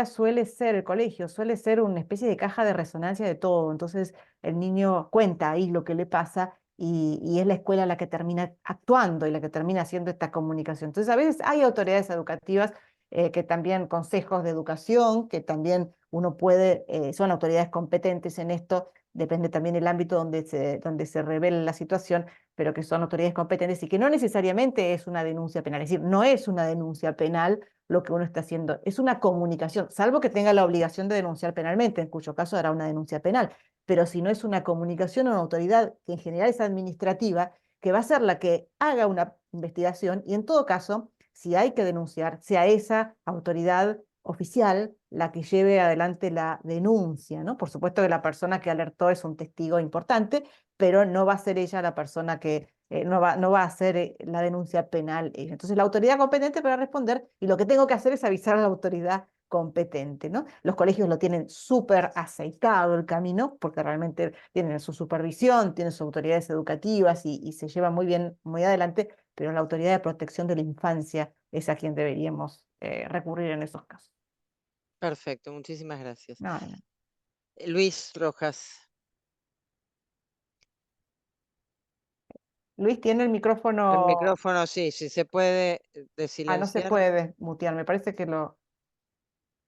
suele ser, el colegio suele ser una especie de caja de resonancia de todo. Entonces el niño cuenta ahí lo que le pasa y es la escuela la que termina actuando y la que termina haciendo esta comunicación. Entonces a veces hay autoridades educativas que también consejos de educación, que también uno puede, son autoridades competentes en esto, depende también del ámbito donde se revele la situación, pero que son autoridades competentes y que no necesariamente es una denuncia penal, es decir, no es una denuncia penal lo que uno está haciendo, es una comunicación, salvo que tenga la obligación de denunciar penalmente, en cuyo caso hará una denuncia penal, pero si no es una comunicación a una autoridad que en general es administrativa, que va a ser la que haga una investigación y en todo caso, si hay que denunciar, sea esa autoridad oficial la que lleve adelante la denuncia, ¿no? Por supuesto que la persona que alertó es un testigo importante, pero no va a ser ella la persona que no va a hacer la denuncia penal ella. Entonces la autoridad competente para responder y lo que tengo que hacer es avisar a la autoridad competente, ¿no? Los colegios lo tienen súper aceitado el camino, porque realmente tienen su supervisión, tienen sus autoridades educativas y se lleva muy bien, muy adelante, pero la autoridad de protección de la infancia es a quien deberíamos recurrir en esos casos. Perfecto, muchísimas gracias. No, no. Luis Rojas. Luis tiene el El micrófono. micrófono, sí, si se puede No se silenciar. puede mutear, me parece que lo.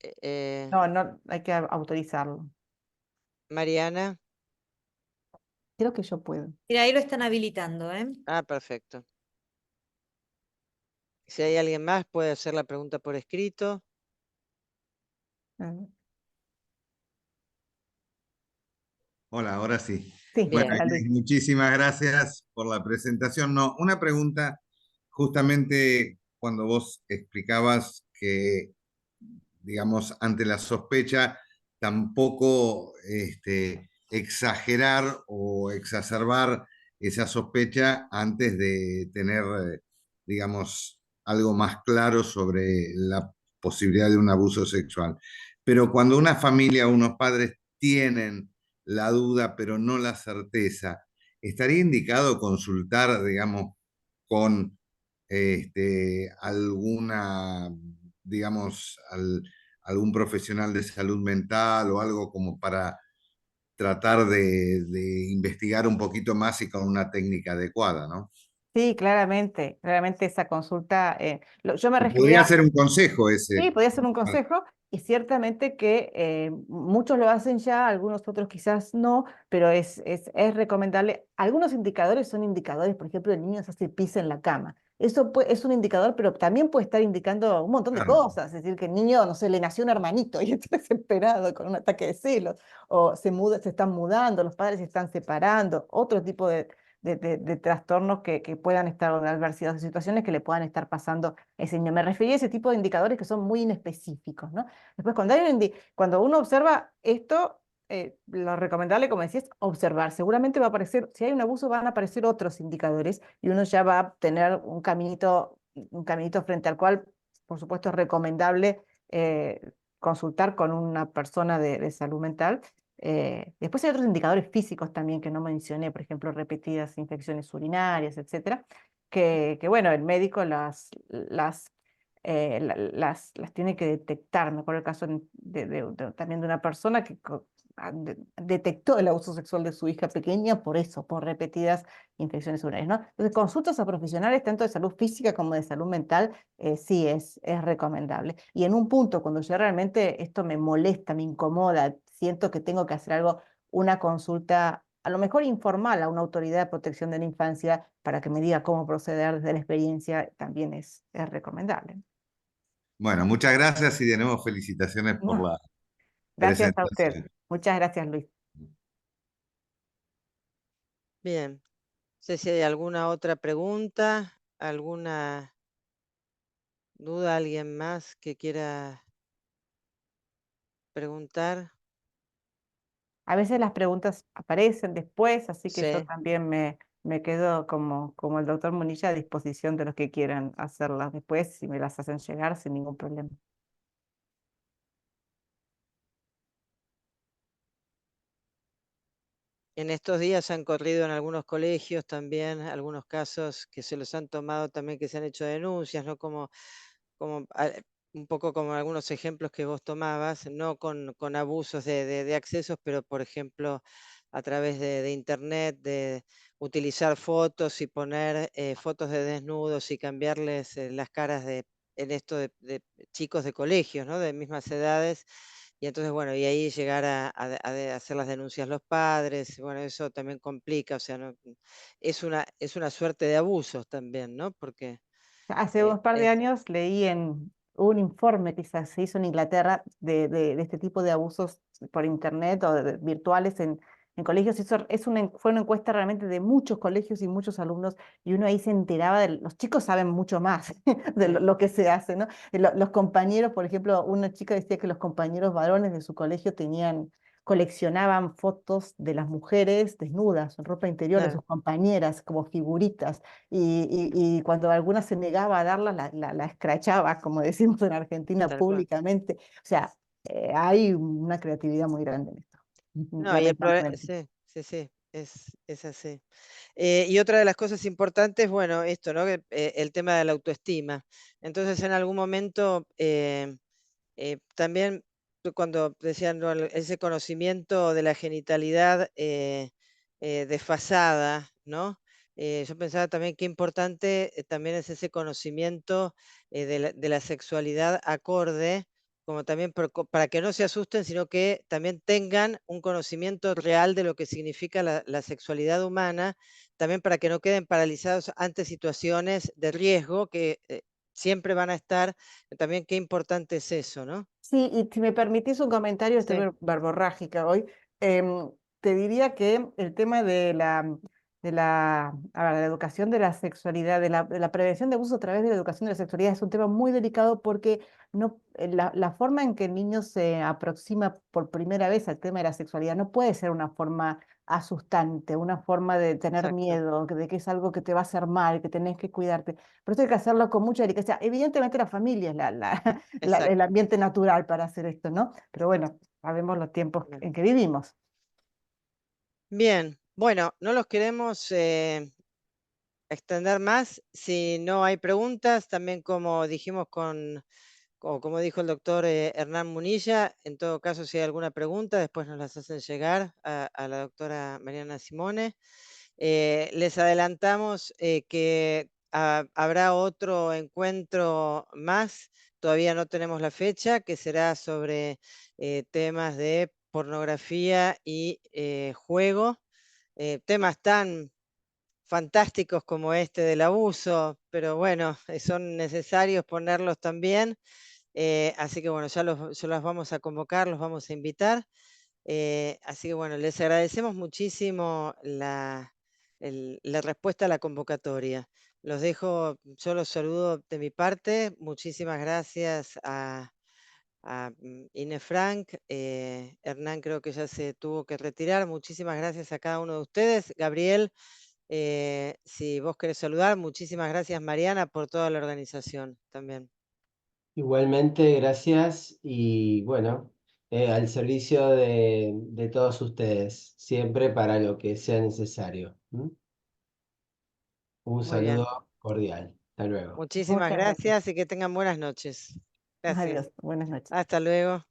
eh, No, hay que autorizarlo. Mariana. Creo que yo puedo. Mira, ahí lo están habilitando, ¿eh? Ah, perfecto. Si hay alguien más, puede hacer la pregunta por escrito. Ah, Hola, ahora sí. sí, Bueno, Bien. Luis. muchísimas gracias por la presentación. No, una pregunta, justamente cuando vos explicabas que, digamos, ante la sospecha, tampoco exagerar o exacerbar esa sospecha antes de tener, digamos, algo más claro sobre la posibilidad de un abuso sexual. Pero cuando una familia o unos padres tienen la duda, pero no la certeza, estaría indicado consultar, digamos, con alguna, digamos, algún profesional de salud mental o algo como para tratar de investigar un poquito más y con una técnica adecuada, ¿no? Sí, claramente esa consulta. Yo me Podría refería. ser un consejo ese. Sí, podría ser un consejo y ciertamente que muchos lo hacen ya, algunos otros quizás no, pero es recomendable. Algunos indicadores son indicadores, por ejemplo, el niño se hace pis en la cama. Eso es un indicador, pero también puede estar indicando un montón de Claro. cosas. Es decir, que el niño, no sé, le nació un hermanito y está desesperado con un ataque de celos, o se están mudando, los padres se están separando, otro tipo de trastornos que puedan estar, o de adversidades, de situaciones que le puedan estar pasando ese niño. Me refería a ese tipo de indicadores que son muy inespecíficos, ¿no? Después, cuando uno observa esto, lo recomendable, como decía, es observar. Seguramente va a aparecer, si hay un abuso, van a aparecer otros indicadores y uno ya va a tener un caminito frente al cual, por supuesto, es recomendable consultar con una persona de salud mental. Después hay otros indicadores físicos también que no mencioné, por ejemplo, repetidas infecciones urinarias, etcétera, que bueno, el médico las tiene que detectar. Me acuerdo el caso también de una persona que detectó el abuso sexual de su hija pequeña por eso, por repetidas infecciones urinarias, ¿no? Entonces, consultas a profesionales tanto de salud física como de salud mental, sí es recomendable. Y en un punto, cuando ya realmente esto me molesta, me incomoda, siento que tengo que hacer algo, una consulta a lo mejor informal a una autoridad de protección de la infancia para que me diga cómo proceder desde la experiencia, también es recomendable. Bueno, muchas gracias y de nuevo felicitaciones por No, la gracias a usted. presentación. Muchas gracias, Luis. Bien. No sé si hay alguna otra pregunta, alguna duda, alguien más que quiera preguntar. A veces las preguntas aparecen después, así que yo Sí. también me quedo como el doctor Munilla a disposición de los que quieran hacerlas después, si me las hacen llegar sin ningún problema. En estos días han corrido en algunos colegios también algunos casos que se los han tomado también, que se han hecho denuncias, ¿no? Un poco como algunos ejemplos que vos tomabas, no con abusos de accesos, pero por ejemplo a través de internet, de utilizar fotos y poner fotos de desnudos y cambiarles las caras en esto de chicos de colegios, ¿no? De mismas edades. Y entonces, bueno, y ahí llegar a hacer las denuncias los padres, bueno, eso también complica, o sea, no, es una suerte de abusos también, ¿no? Porque Hace un par de es años leí en un informe que se hizo en Inglaterra de este tipo de abusos por internet o virtuales en colegios. Fue una encuesta realmente de muchos colegios y muchos alumnos, y uno ahí se enteraba los chicos saben mucho más de sí, lo que se hace, ¿no? Los compañeros, por ejemplo, una chica decía que los compañeros varones de su colegio coleccionaban fotos de las mujeres desnudas, en ropa interior de claro, sus compañeras, como figuritas, y cuando alguna se negaba a darla, la escrachaba, como decimos en Argentina, tal cual. públicamente. O sea, hay una creatividad muy grande en esto, No, y el problema, lamentablemente. sí, sí, sí, es así. Y otra de las cosas importantes, bueno, esto, ¿no? Que, el tema de la autoestima. Entonces, en algún momento, también cuando decían, ¿no? Ese conocimiento de la genitalidad desfasada, ¿no? Yo pensaba también qué importante también es ese conocimiento de la sexualidad acorde, como también para que no se asusten, sino que también tengan un conocimiento real de lo que significa la sexualidad humana, también para que no queden paralizados ante situaciones de riesgo que siempre van a estar. También qué importante es eso, ¿no? Sí, y si me permitís un comentario, estoy Sí, verborrágica hoy. Te diría que el tema a ver, de la educación de la sexualidad, de la prevención de abuso a través de la educación de la sexualidad es un tema muy delicado, porque la forma en que el niño se aproxima por primera vez al tema de la sexualidad no puede ser una forma asustante, una forma de tener exacto, miedo, de que es algo que te va a hacer mal, que tenés que cuidarte. Por eso hay que hacerlo con mucha delicadeza. Evidentemente la familia es el exacto. ambiente natural para hacer esto, ¿no? Pero bueno, sabemos los tiempos Bien. en que vivimos. Bien, bueno, no los queremos extender más. Si no hay preguntas, también como dijimos o como dijo el doctor Hernán Munilla, en todo caso, si hay alguna pregunta, después nos las hacen llegar a la doctora Mariana Simone. Les adelantamos que habrá otro encuentro más, todavía no tenemos la fecha, que será sobre temas de pornografía y juego, temas tan fantásticos como este del abuso, pero bueno, son necesarios ponerlos también. Así que bueno, ya los vamos a convocar, los vamos a invitar. Así que bueno, les agradecemos muchísimo la respuesta a la convocatoria. Los dejo, yo los saludo de mi parte. Muchísimas gracias a Ine Frank. Hernán creo que ya se tuvo que retirar. Muchísimas gracias a cada uno de ustedes. Gabriel, si vos querés saludar, muchísimas gracias Mariana por toda la organización también. Igualmente, gracias y bueno, al servicio de todos ustedes, siempre para lo que sea necesario. ¿M? Un Muy bien. saludo cordial. Hasta luego. Muchísimas Muchas gracias. gracias y que tengan buenas noches. Gracias. Adiós. Buenas noches. Hasta luego.